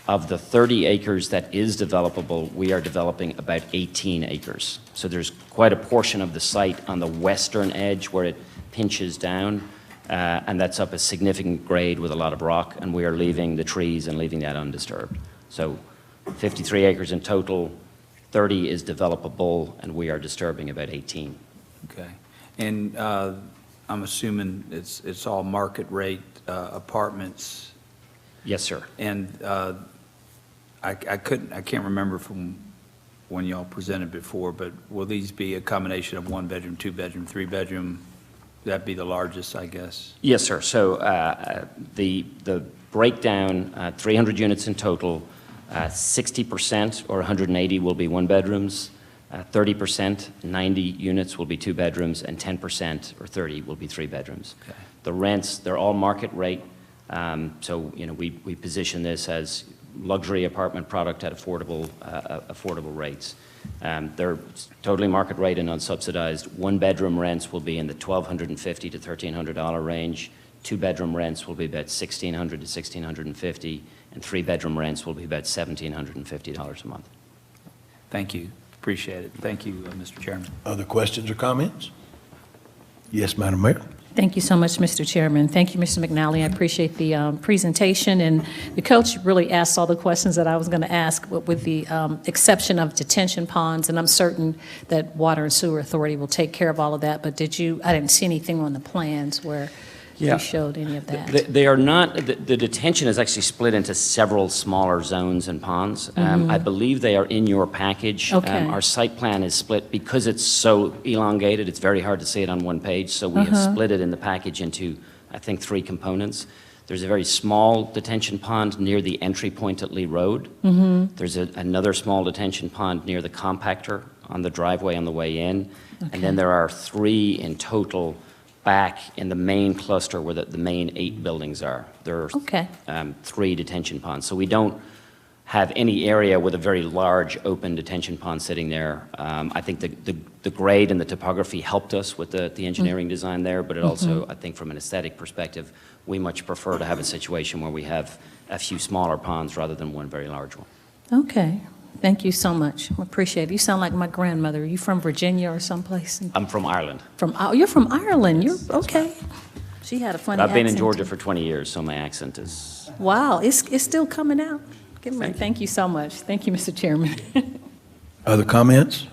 Of the 30 acres that is developable, we are developing about 18 acres. So there's quite a portion of the site on the western edge where it pinches down, and that's up a significant grade with a lot of rock, and we are leaving the trees and leaving that undisturbed. So 53 acres in total, 30 is developable, and we are disturbing about 18. Okay. And I'm assuming it's all market rate apartments? Yes, sir. And I can't remember from when y'all presented before, but will these be a combination of 1-bedroom, 2-bedroom, 3-bedroom? That'd be the largest, I guess. Yes, sir. So the breakdown, 300 units in total, 60% or 180 will be 1-bedrooms, 30%, 90 units will be 2-bedrooms, and 10% or 30 will be 3-bedrooms. Okay. The rents, they're all market rate. So, you know, we position this as luxury apartment product at affordable rates. They're totally market rate and unsubsidized. 1-bedroom rents will be in the $1,250 to $1,300 range. 2-bedroom rents will be about $1,600 to $1,650, and 3-bedroom rents will be about $1,750 a month. Thank you. Appreciate it. Thank you, Mr. Chairman. Other questions or comments? Yes, Madam Mayor. Thank you so much, Mr. Chairman. Thank you, Mr. Mcnally. I appreciate the presentation, and the coach really asked all the questions that I was going to ask, with the exception of detention ponds, and I'm certain that Water and Sewer Authority will take care of all of that, but I didn't see anything on the plans where you showed any of that. They are not, the detention is actually split into several smaller zones and ponds. I believe they are in your package. Okay. Our site plan is split because it's so elongated, it's very hard to see it on one page, so we have split it in the package into, I think, 3 components. There's a very small detention pond near the entry point at Lee Road. There's another small detention pond near the compactor on the driveway on the way in. Okay. And then there are 3 in total back in the main cluster where the main 8 buildings are. There are 3 detention ponds. So we don't have any area with a very large open detention pond sitting there. I think the grade and the topography helped us with the engineering design there, but it also, I think from an aesthetic perspective, we much prefer to have a situation where we have a few smaller ponds rather than one very large one. Okay. Thank you so much. I appreciate it. You sound like my grandmother. Are you from Virginia or someplace? I'm from Ireland. You're from Ireland. You're okay. She had a funny I've been in accent, Georgia too. for 20 years, so my accent is... Wow, it's still coming out. Thank you so much. Thank you, Mr. Chairman. Other comments?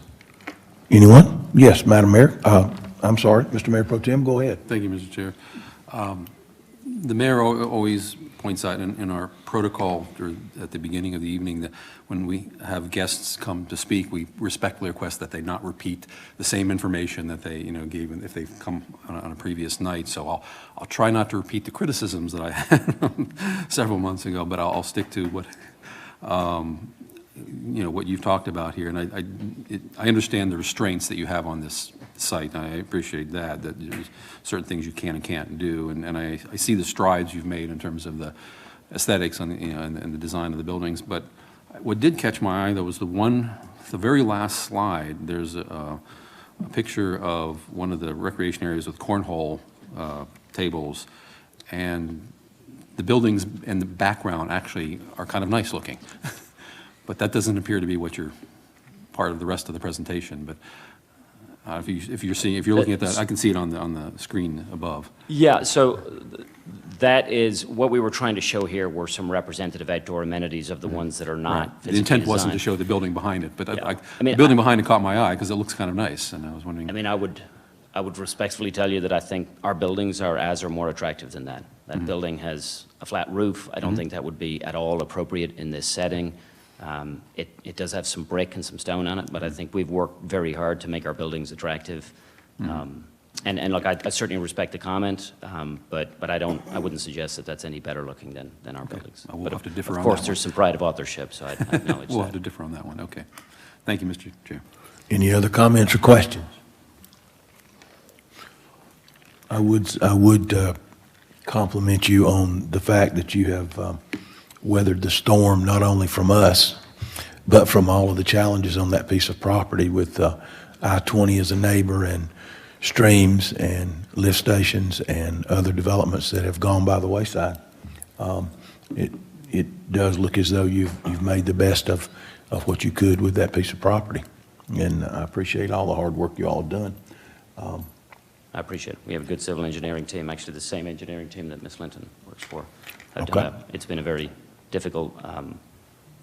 Anyone? Yes, Madam Mayor. I'm sorry, Mr. Mayor Pro Tem, go ahead. Thank you, Mr. Chair. The mayor always points out in our protocol at the beginning of the evening that when we have guests come to speak, we respectfully request that they not repeat the same information that they, gave if they've come on a previous night. So I'll try not to repeat the criticisms that I had several months ago, but I'll stick to what what you've talked about here. And I understand the restraints that you have on this site, and I appreciate that there's certain things you can and can't do. And I see the strides you've made in terms of the aesthetics and the design of the buildings. But what did catch my eye, though, was the very last slide. There's a picture of one of the recreation areas with cornhole tables, and the buildings in the background actually are kind of nice looking. But that doesn't appear to be what you're part of the rest of the presentation. But if you're looking at that, I can see it on the screen above. Yeah, so that is what we were trying to show here were some representative outdoor amenities of the ones that are not physically The intent wasn't to designed. show the building behind it, but Yeah. the building behind it caught my eye because it looks kind of nice, and I was wondering. I mean, I would respectfully tell you that I think our buildings are as or more attractive than that. That building has a flat roof. I don't think that would be at all appropriate in this setting. It does have some brick and some stone on it, but I think we've worked very hard to make our buildings attractive. And look, I certainly respect the comment, but I wouldn't suggest that that's any better looking than our buildings. We'll But have to differ on Of that course, one. there's some pride of authorship, so I acknowledge We'll that. have to differ on that one, okay. Thank you, Mr. Chair. Any other comments or questions? I would compliment you on the fact that you have weathered the storm, not only from us, but from all of the challenges on that piece of property with I-20 as a neighbor and streams and lift stations and other developments that have gone by the wayside. It does look as though you've made the best of what you could with that piece of property. And I appreciate all the hard work you all have done. I appreciate it. We have a good civil engineering team, actually the same engineering team that Ms. Linton works for. Okay. It's been a very difficult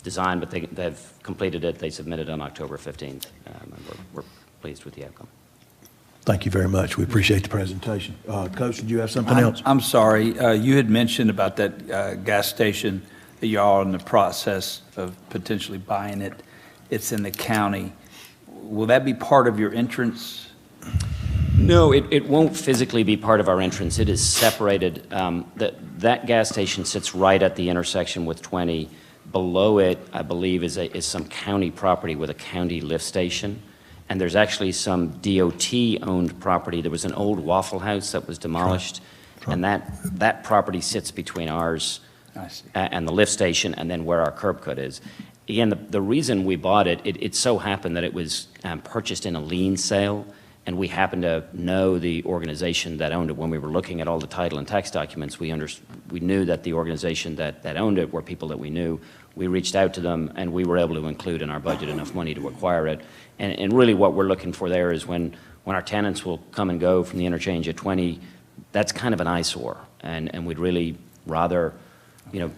design, but they've completed it. They submitted on October 15th, and we're pleased with the outcome. Thank you very much. We appreciate the presentation. Coach, did you have something else? I'm sorry, you had mentioned about that gas station that y'all are in the process of potentially buying it. It's in the county. Will that be part of your entrance? No, it won't physically be part of our entrance. It is separated. That gas station sits right at the intersection with 20. Below it, I believe, is some county property with a county lift station. And there's actually some DOT-owned property. There was an old Waffle House that was demolished. And that property sits between ours and the lift station and then where our curb cut is. Again, the reason we bought it, it so happened that it was purchased in a lien sale. And we happened to know the organization that owned it. When we were looking at all the title and tax documents, we knew that the organization that owned it were people that we knew. We reached out to them, and we were able to include in our budget enough money to acquire it. And really what we're looking for there is when our tenants will come and go from the interchange at 20, that's kind of an eyesore. And we'd really rather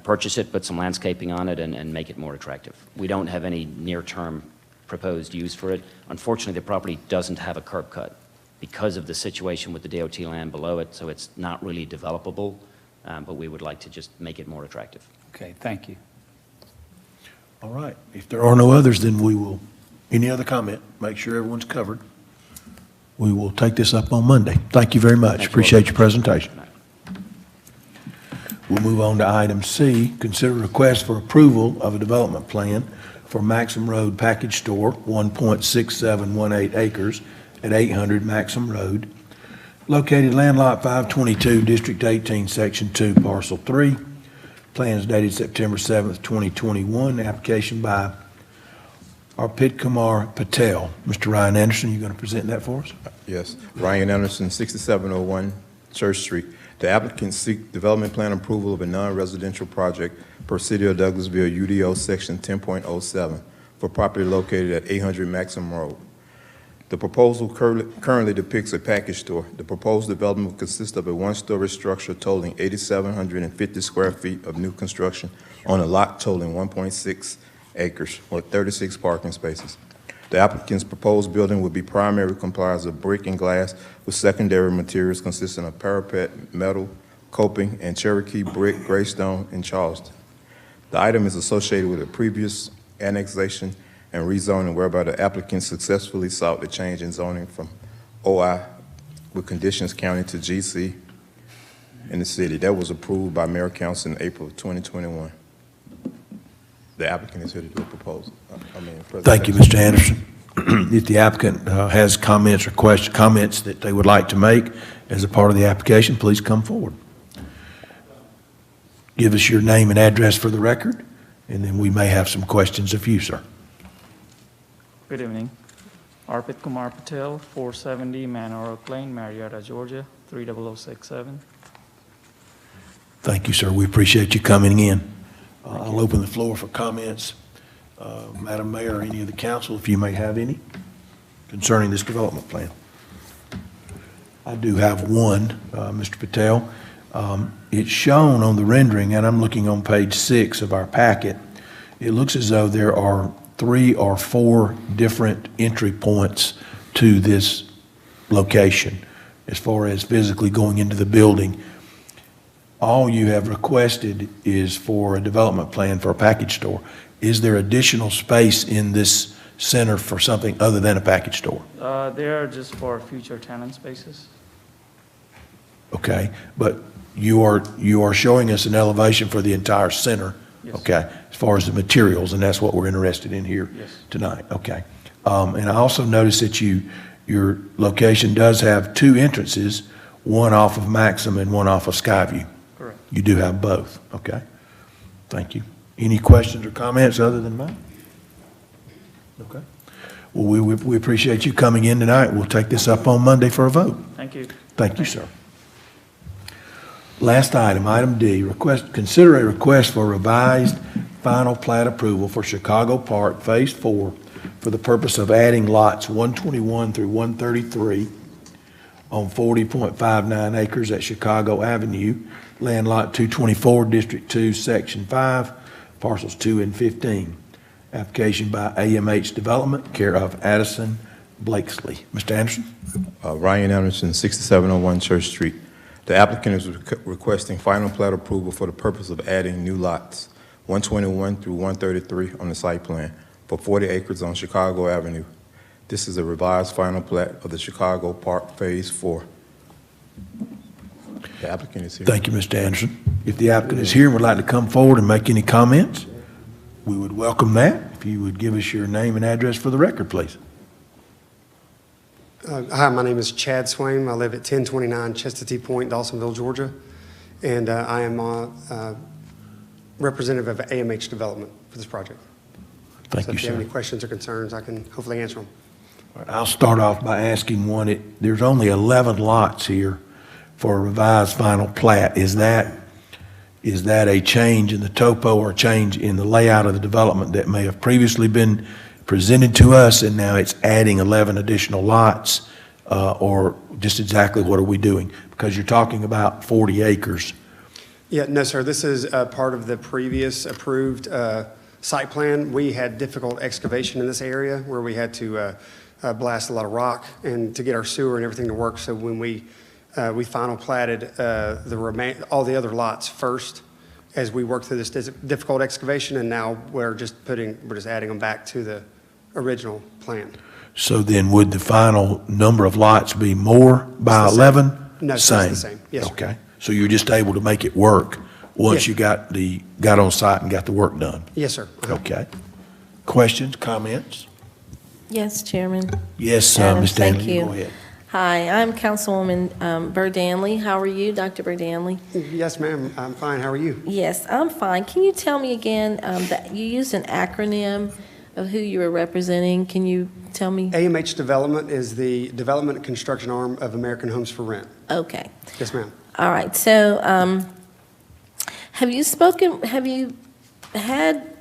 purchase it, put some landscaping on it, and make it more attractive. We don't have any near-term proposed use for it. Unfortunately, the property doesn't have a curb cut because of the situation with the DOT land below it, so it's not really developable, but we would like to just make it more attractive. Okay, thank you. All right. If there are no others, then we will, any other comment? Make sure everyone's covered. We will take this up on Monday. Thank you very much. Appreciate your presentation. We'll move on to item C, consider request for approval of a development plan for Maxim Road Package Store, 1.6718 acres at 800 Maxim Road, located landlocked 522, District 18, Section 2, Parcel 3. Plans dated September 7th, 2021. Application by Arpit Patel. Mr. Ryan Anderson, you going to present that for us? Yes. Ryan Anderson, 6701 Church Street. The applicant seek development plan approval of a non-residential project per City of Douglasville UDO Section 10.07 for property located at 800 Maxim Road. The proposal currently depicts a package store. The proposed development will consist of a one-story structure totaling 8,750 square feet of new construction on a lot totaling 1.6 acres with 36 parking spaces. The applicant's proposed building will be primarily comprised of brick and glass with secondary materials consisting of parapet, metal, coping, and Cherokee brick, greystone, and Charleston. The item is associated with a previous annexation and rezoning whereby the applicant successfully sought the change in zoning from OI with conditions county to GC in the city. That was approved by Mayor Council in April of 2021. The applicant is here to do a proposal. Thank you, Mr. Anderson. If the applicant has comments or comments that they would like to make as a part of the application, please come forward. Give us your name and address for the record, and then we may have some questions of you, sir. Good evening. Arpit Kumar Patel, 470 Manor Oak Lane, Marietta, Georgia, 30067. Thank you, sir. We appreciate you coming in. I'll open the floor for comments. Madam Mayor, or any of the council, if you may have any concerning this development plan. I do have one, Mr. Patel. It's shown on the rendering, and I'm looking on page 6 of our packet. It looks as though there are 3 or 4 different entry points to this location as far as physically going into the building. All you have requested is for a development plan for a package store. Is there additional space in this center for something other than a package store? They are just for future tenant spaces. Okay, but you are showing us an elevation for the entire center. Yes. Okay, as far as the materials, and that's what we're interested in here Yes. tonight. Okay, and I also noticed that your location does have 2 entrances, one off of Maxim and one off of Skyview. Correct. You do have both. Okay, thank you. Any questions or comments other than mine? Okay. Well, we appreciate you coming in tonight. We'll take this up on Monday for a vote. Thank you. Thank you, sir. Last item, item D, consider a request for revised final plat approval for Chicago Park Phase 4 for the purpose of adding lots 121 through 133 on 40.59 acres at Chicago Avenue, land lot 224, District 2, Section 5, parcels 2 and 15. Application by AMH Development, care of Addison Blakesley. Mr. Anderson? Ryan Anderson, 6701 Church Street. The applicant is requesting final plat approval for the purpose of adding new lots, 121 through 133 on the site plan for 40 acres on Chicago Avenue. This is a revised final plat of the Chicago Park Phase 4. The applicant is here. Thank you, Mr. Anderson. If the applicant is here and would like to come forward and make any comments, we would welcome that. If you would give us your name and address for the record, please. Hi, my name is Chad Swain. I live at 1029 Chestatee Point, Dawsonville, Georgia, and I am representative of AMH Development for this project. Thank So you, if you have sir. any questions or concerns, I can hopefully answer them. All right, I'll start off by asking one. There's only 11 lots here for a revised final plat. Is that a change in the topo or a change in the layout of the development that may have previously been presented to us and now it's adding 11 additional lots, or just exactly what are we doing? Because you're talking about 40 acres. Yeah, no, sir. This is part of the previous approved site plan. We had difficult excavation in this area where we had to blast a lot of rock and to get our sewer and everything to work. So when we final platted all the other lots first as we worked through this difficult excavation, and now we're just adding them back to the original plan. So then would the final number of lots be more by 11? No, it's the same. Yes, sir. Okay. So you're just able to make it work once you got on site and got the work done? Yes, sir. Okay. Questions, comments? Yes, Chairman. Yes, Adam, Ms. thank Danley, you. go ahead. Hi, I'm Councilwoman Burdanley. How are you, Dr. Burdanley? Yes, ma'am. I'm fine. How are you? Yes, I'm fine. Can you tell me again, that you used an acronym of who you were representing? Can you tell me? AMH Development is the development and construction arm of American Homes for Rent. Okay. Yes, ma'am. All right. So have you had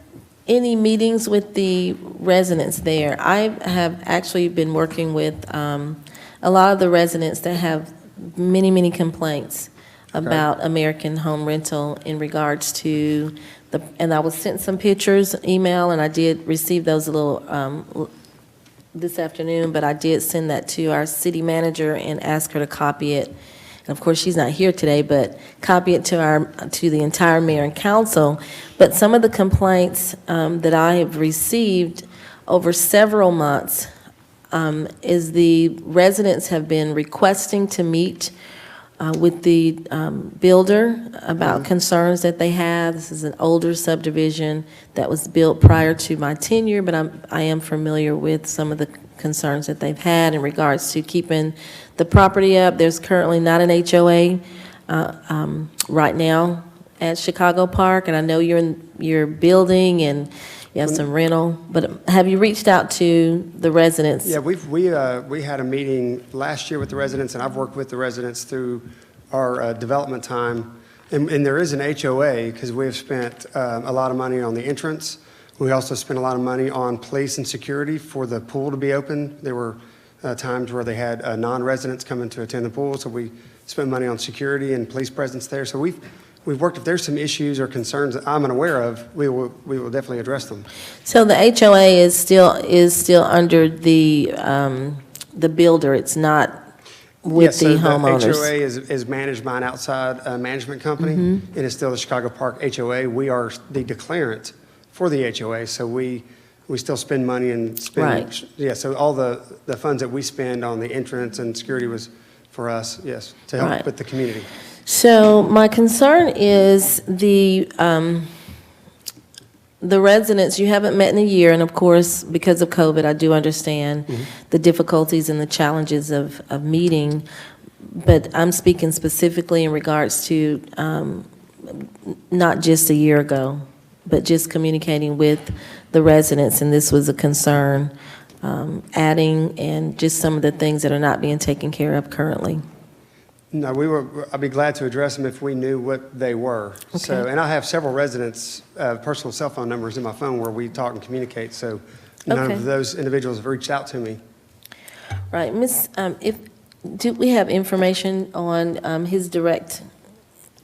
any meetings with the residents there? I have actually been working with a lot of the residents that have many, many complaints about American Home Rental in regards to and I was sent some pictures, email, and I did receive those a little this afternoon, but I did send that to our city manager and ask her to copy it. And of course, she's not here today, but copy it to the entire mayor and council. But some of the complaints that I have received over several months is the residents have been requesting to meet with the builder about concerns that they have. This is an older subdivision that was built prior to my tenure, but I am familiar with some of the concerns that they've had in regards to keeping the property up. There's currently not an HOA right now at Chicago Park, and I know you're building and you have some rental, but have you reached out to the residents? Yeah, we had a meeting last year with the residents, and I've worked with the residents through our development time. And there is an HOA because we have spent a lot of money on the entrance. We also spent a lot of money on police and security for the pool to be open. There were times where they had non-residents come in to attend the pool, so we spent money on security and police presence there. So we've worked. If there's some issues or concerns that I'm unaware of, we will definitely address them. So the HOA is still under the builder. It's not with the homeowners. The HOA is managed by an outside management company, and it's still the Chicago Park HOA. We are the declarant for the HOA, so we still spend money and spend. Right. Yeah. So all the funds that we spend on the entrance and security was for us. Yes, to help with the community. So my concern is the residents, you haven't met in a year, and of course, because of COVID, I do understand the difficulties and the challenges of meeting, but I'm speaking specifically in regards to not just a year ago, but just communicating with the residents, and this was a concern, adding and just some of the things that are not being taken care of currently. No, I'd be glad to address them if we knew what they were. Okay. So, and I have several residents' personal cell phone numbers in my phone where we talk and communicate. So none of those individuals have reached out to me. Right, Miss, do we have information on his direct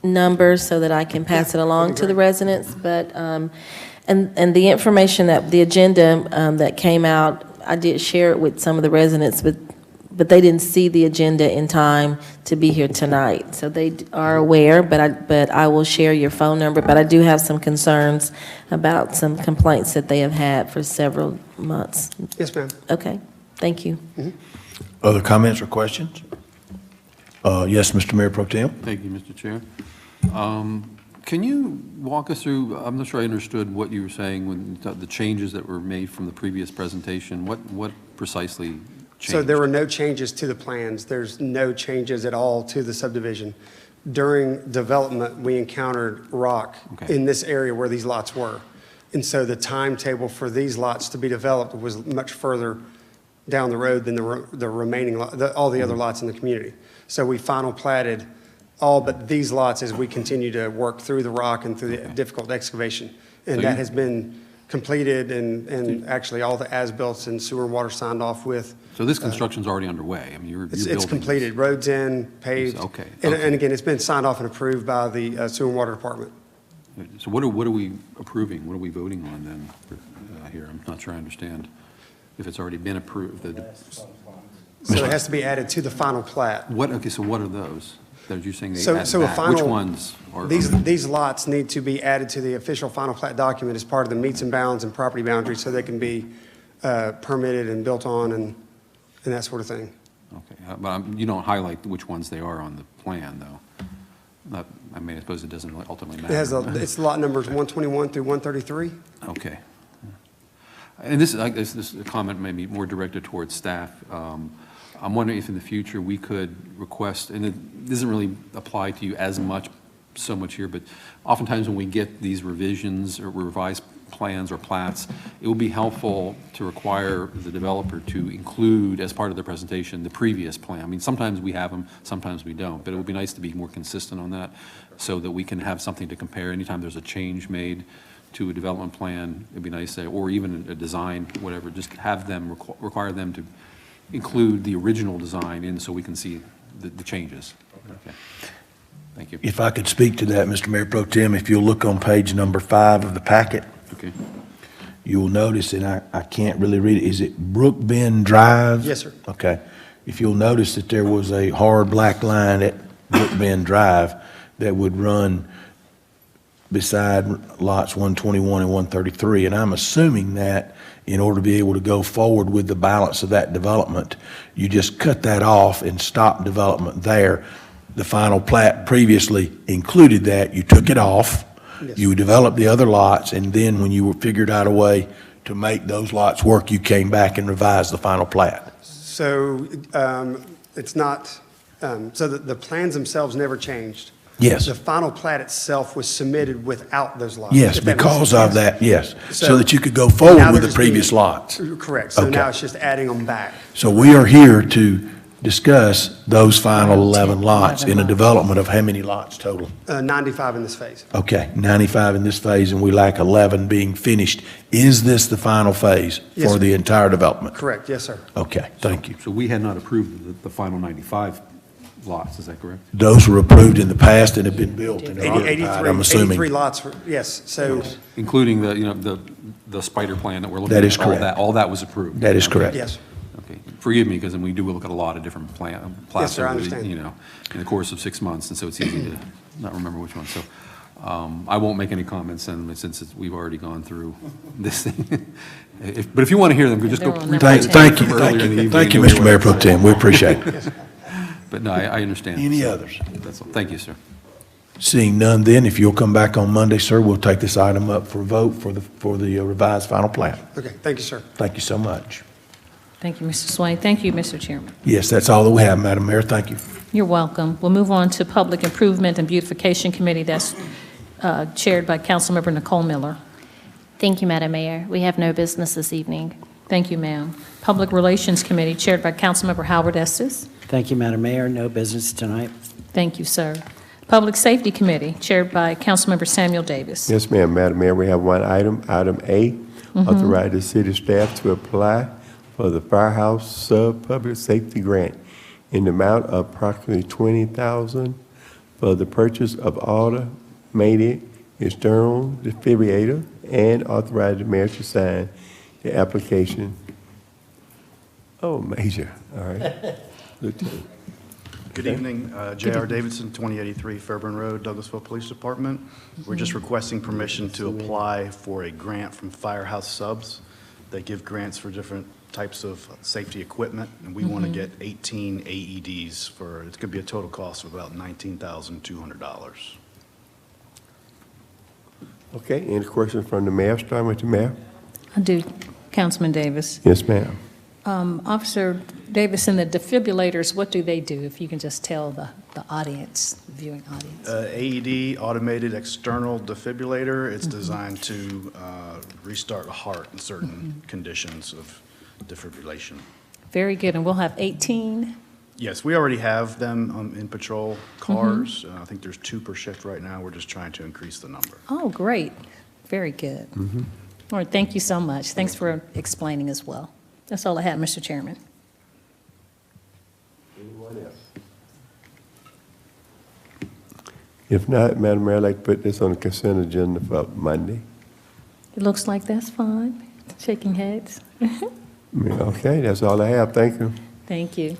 number so that I can pass it along to the residents? But and the information that the agenda that came out, I did share it with some of the residents, but they didn't see the agenda in time to be here tonight. So they are aware, but I will share your phone number. But I do have some concerns about some complaints that they have had for several months. Yes, ma'am. Okay, thank you. Other comments or questions? Yes, Mr. Mayor Pro Tem. Thank you, Mr. Chair. Can you walk us through, I'm not sure I understood what you were saying when the changes that were made from the previous presentation. What precisely changed? So there were no changes to the plans. There's no changes at all to the subdivision. During development, we encountered rock in this area where these lots were. And so the timetable for these lots to be developed was much further down the road than the remaining, all the other lots in the community. So we final platted all but these lots as we continue to work through the rock and through the difficult excavation. And So that has been completed and actually all the as-built and sewer and water signed off with. So this construction's already underway. I mean, you're building. It's completed, roads in, paved. Okay. And again, it's been signed off and approved by the sewer and water department. So what are we approving? What are we voting on then here? I'm not sure I understand if it's already been approved. So it has to be added to the final plat. Okay, so what are those? That you're saying they So added a back? final. Which ones are? These lots need to be added to the official final plat document as part of the meets and bounds and property boundaries so they can be permitted and built on and that sort of thing. Okay, but you don't highlight which ones they are on the plan, though. I mean, I suppose it doesn't ultimately matter. It's lot numbers 121 through 133. Okay. And this comment may be more directed towards staff. I'm wondering if in the future we could request, and it doesn't really apply to you as much so much here, but oftentimes when we get these revisions or revised plans or plats, it will be helpful to require the developer to include as part of their presentation the previous plan. I mean, sometimes we have them, sometimes we don't, but it would be nice to be more consistent on that so that we can have something to compare. Anytime there's a change made to a development plan, it'd be nice to, or even a design, whatever, just have them, require them to include the original design in so we can see the changes. Okay. Thank you. If I could speak to that, Mr. Mayor Pro Tem, if you'll look on page number 5 of the packet. Okay. You will notice, and I can't really read it, is it Brookbend Drive? Yes, sir. Okay. If you'll notice that there was a hard black line at Brookbend Drive that would run beside lots 121 and 133, and I'm assuming that in order to be able to go forward with the balance of that development, you just cut that off and stop development there. The final plat previously included that. You took it off. Yes. You developed the other lots, and then when you figured out a way to make those lots work, you came back and revised the final plat. So it's not, so the plans themselves never changed? Yes. The final plat itself was submitted without those lots? Yes, if that makes because sense. of that, yes. So So that you could go now forward they're with the just being- previous lots. Correct. So Okay. now it's just adding them back. So we are here to discuss those final 11 lots in a development of how many lots total? 95 in this phase. Okay, 95 in this phase, and we lack 11 being finished. Is this the final phase Yes, for sir. the entire development? Correct, yes, sir. Okay, thank you. So we had not approved the final 95 lots, is that correct? Those were approved in the past and have been built and are 83 occupied, I'm assuming. 83 lots, yes, so, Including the spider plan that we're looking at? That is correct. All that was approved? That is correct. yes. Okay, forgive me, because then we do look at a lot of different plats. Yes, sir, I understand. You know, in the course of 6 months, and so it's easy to not remember which one. So I won't make any comments, and since we've already gone through this thing. But if you want to hear them, just go. They're on replay Thank you, them thank earlier in the you. evening. Thank you, You'll Mr. hear Mayor what Pro I'm Tem, saying. we appreciate it. But no, I understand. Any So others? That's all. Thank you, sir. Seeing none then, if you'll come back on Monday, sir, we'll take this item up for a vote for the revised final plan. Okay, thank you, sir. Thank you so much. Thank you, Mr. Swain. Thank you, Mr. Chairman. Yes, that's all that we have, Madam Mayor. Thank you. You're welcome. We'll move on to Public Improvement and Beautification Committee. That's chaired by Councilmember Nicole Miller. Thank you, Madam Mayor. We have no business this evening. Thank you, ma'am. Public Relations Committee, chaired by Councilmember Howard Estes. Thank you, Madam Mayor. No business tonight. Thank you, sir. Public Safety Committee, chaired by Councilmember Samuel Davis. Yes, ma'am. Madam Mayor, we have one item, item A, authorize the city staff to apply for the Firehouse Sub-Public Safety Grant in the amount of approximately $20,000 for the purchase of automated external defibrillator, and authorize the mayor to sign the application. Oh, Major, all right. Lieutenant. Good evening, J.R. Davidson, 2083 Fairburn Road, Douglasville Police Department. We're just requesting permission to apply for a grant from Firehouse Subs. They give grants for different types of safety equipment, and we want to get 18 AEDs for, it could be a total cost of about $19,200. Okay, any questions from the mayor? Starting with the mayor. I do, Councilman Davis. Yes, ma'am. Officer Davis, in the defibrillators, what do they do? If you can just tell the audience, the viewing audience. AED, automated external defibrillator. It's designed to restart a heart in certain conditions of defibrillation. Very good, and we'll have 18. Yes, we already have them in patrol cars. I think there's 2 per shift right now. We're just trying to increase the number. Oh, great. Very good. All right, thank you so much. Thanks for explaining as well. That's all I have, Mr. Chairman. Anyone else? If not, Madam Mayor, I'd like to put this on the consent agenda for Monday. It looks like that's fine. Shaking heads. Okay, that's all I have. Thank you. Thank you.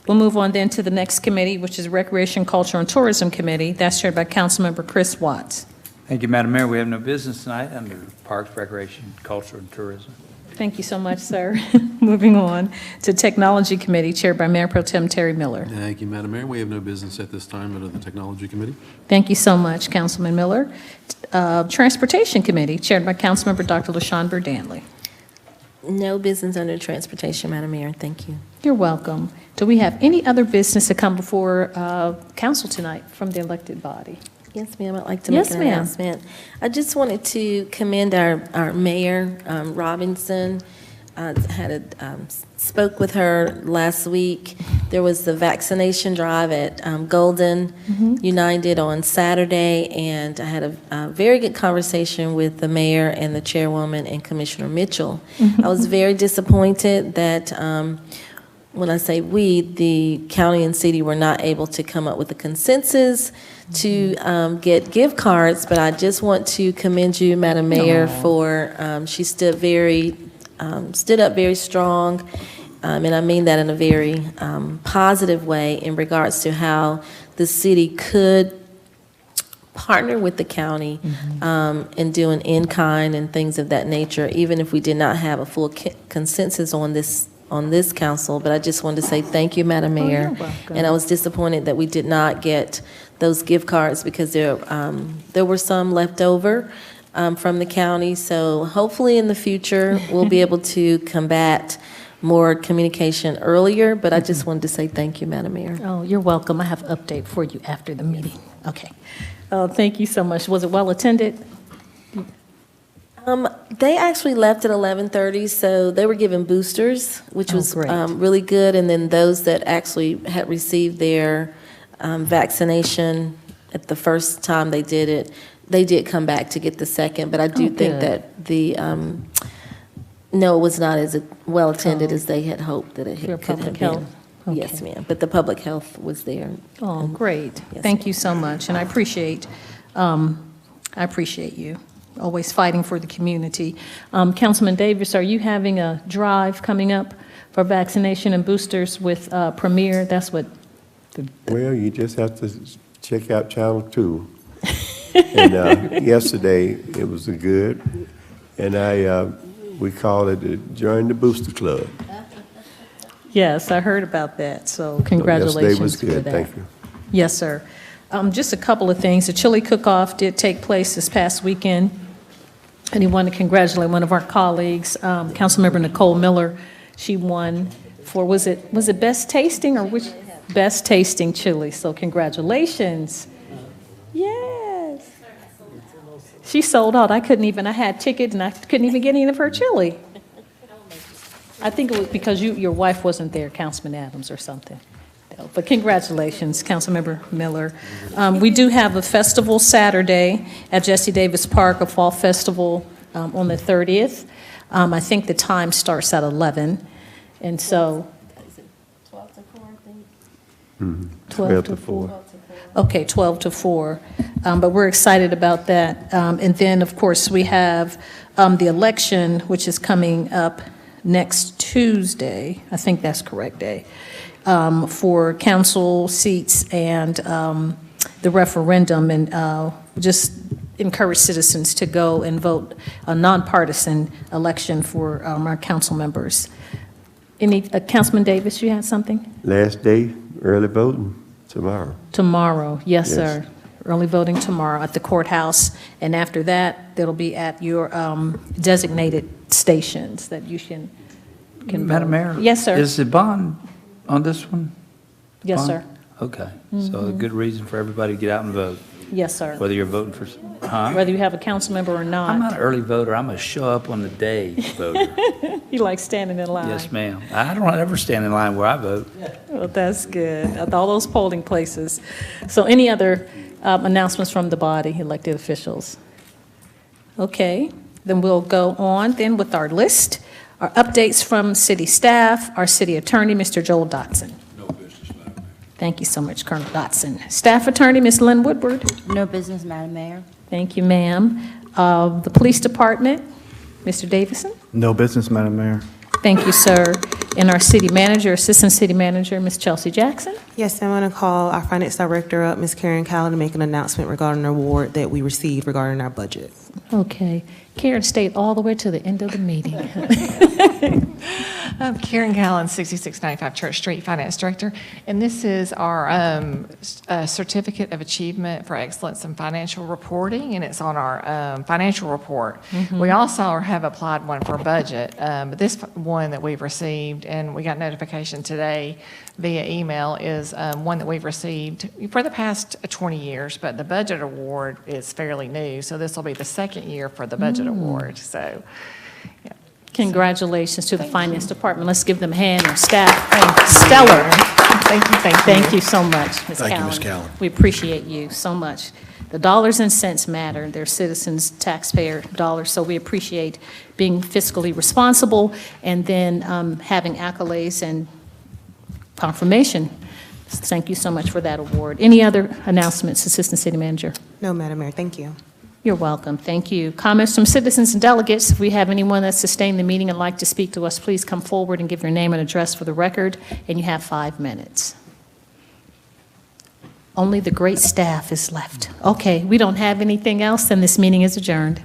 We'll move on then to the next committee, which is Recreation, Culture, and Tourism Committee. That's chaired by Councilmember Chris Watts. Thank you, Madam Mayor. We have no business tonight under Parks, Recreation, Culture, and Tourism. Thank you so much, sir. Moving on to Technology Committee, chaired by Mayor Pro Tem Terry Miller. Thank you, Madam Mayor. We have no business at this time under the Technology Committee. Thank you so much, Councilman Miller. Transportation Committee, chaired by Councilmember Dr. LaShawn Burdanley. No business under Transportation, Madam Mayor. Thank you. You're welcome. Do we have any other business to come before council tonight from the elected body? Yes, ma'am, I'd like to Yes, make an ma'am. announcement. I just wanted to commend our mayor, Robinson. Spoke with her last week. There was the vaccination drive at Golden United on Saturday, and I had a very good conversation with the mayor and the chairwoman and Commissioner Mitchell. I was very disappointed that when I say we, the county and city were not able to come up with a consensus to get gift cards, but I just want to commend you, Madam Mayor, for, she stood up very strong, and I mean that in a very positive way in regards to how the city could partner with the county and do an in-kind and things of that nature, even if we did not have a full consensus on this council. But I just wanted to say thank you, Madam Mayor. You're welcome. And I was disappointed that we did not get those gift cards because there were some left over from the county. So hopefully in the future, we'll be able to combat more communication earlier. But I just wanted to say thank you, Madam Mayor. Oh, you're welcome. I have an update for you after the meeting. Okay. Thank you so much. Was it well attended? They actually left at 11:30, so they were given boosters, which was great. really good. And then those that actually had received their vaccination at the first time they did it, they did come back to get the second. But I do think good. that no, it was not as well attended as they had hoped that it For could have public been. health? Okay. Yes, ma'am. But the public health was there. Oh, great. Yes, Thank ma'am. you so much, and I appreciate you, always fighting for the community. Councilman Davis, are you having a drive coming up for vaccination and boosters with Premier? That's what, Well, you just have to check out Channel 2. And yesterday, it was good, and we called it Join the Booster Club. yes, I heard about that, so congratulations Yesterday was for good, that. thank you. Yes, sir. Just a couple of things. The chili cook-off did take place this past weekend, and I want to congratulate one of our colleagues, Councilmember Nicole Miller. She won for, was it best tasting or which? Best tasting chili, so congratulations. Yes. She sold out. I had tickets and I couldn't even get any of her chili. I think it was because your wife wasn't there, Councilman Adams or something. But congratulations, Councilmember Miller. We do have a festival Saturday at Jesse Davis Park, a fall festival on the 30th. I think the time starts at 11, and so. 12 to 4, I think. 12 to 4. Okay, 12 to 4. But we're excited about that. And then, of course, we have the election, which is coming up next Tuesday. I think that's correct day. For council seats and the referendum, and just encourage citizens to go and vote a nonpartisan election for our council members. Councilman Davis, you had something? Last day, early voting, tomorrow. Tomorrow, yes, Yes. sir. Early voting tomorrow at the courthouse, and after that, that'll be at your designated stations that you can vote. Madam Mayor? Yes, sir. Is the bond on this one? Yes, Bond? sir. Okay, so a good reason for everybody to get out and vote, Yes, sir. whether you're voting for, huh? Whether you have a council member or I'm not not. an early voter, I'm a show up on the day voter. You like standing in line. Yes, ma'am. I don't ever stand in line where I vote. Well, that's good. At all those polling places. So any other announcements from the body, elected officials? Okay, then we'll go on then with our list. Our updates from city staff, our city attorney, Mr. Joel Dotson. No business, Madam Mayor. Thank you so much, Colonel Dotson. Staff attorney, Ms. Lynn Woodward. No business, Madam Mayor. Thank you, ma'am. The police department, Mr. Davison. No business, Madam Mayor. Thank you, sir. And our city manager, assistant city manager, Ms. Chelsea Jackson. Yes, I'm going to call our finance director up, Ms. Karen Callan, to make an announcement regarding an award that we received regarding our budget. Okay. Karen stayed all the way to the end of the meeting. I'm Karen Callan, 6695 Church Street, Finance Director, and this is our Certificate of Achievement for Excellence in Financial Reporting, and it's on our financial report. We also have applied one for budget, but this one that we've received, and we got notification today via email, is is one that we've received for the past 20 years, but the budget award is fairly new, so this will be the second year for the budget award, so, yeah. Congratulations to the Finance Department. Let's give them a hand, our staff. Stellar. Thank you, thank you. Thank you so much, Ms. Thank you, Ms. Callan. Callan. We appreciate you so much. The dollars and cents matter. They're citizens, taxpayer dollars, so we appreciate being fiscally responsible and then having accolades and confirmation. Thank you so much for that award. Any other announcements, Assistant City Manager? No, Madam Mayor, thank you. You're welcome. Thank you. Comments from citizens and delegates. If we have anyone that's sustained the meeting and like to speak to us, please come forward and give your name and address for the record, and you have 5 minutes. Only the great staff is left. Okay, we don't have anything else, then this meeting is adjourned.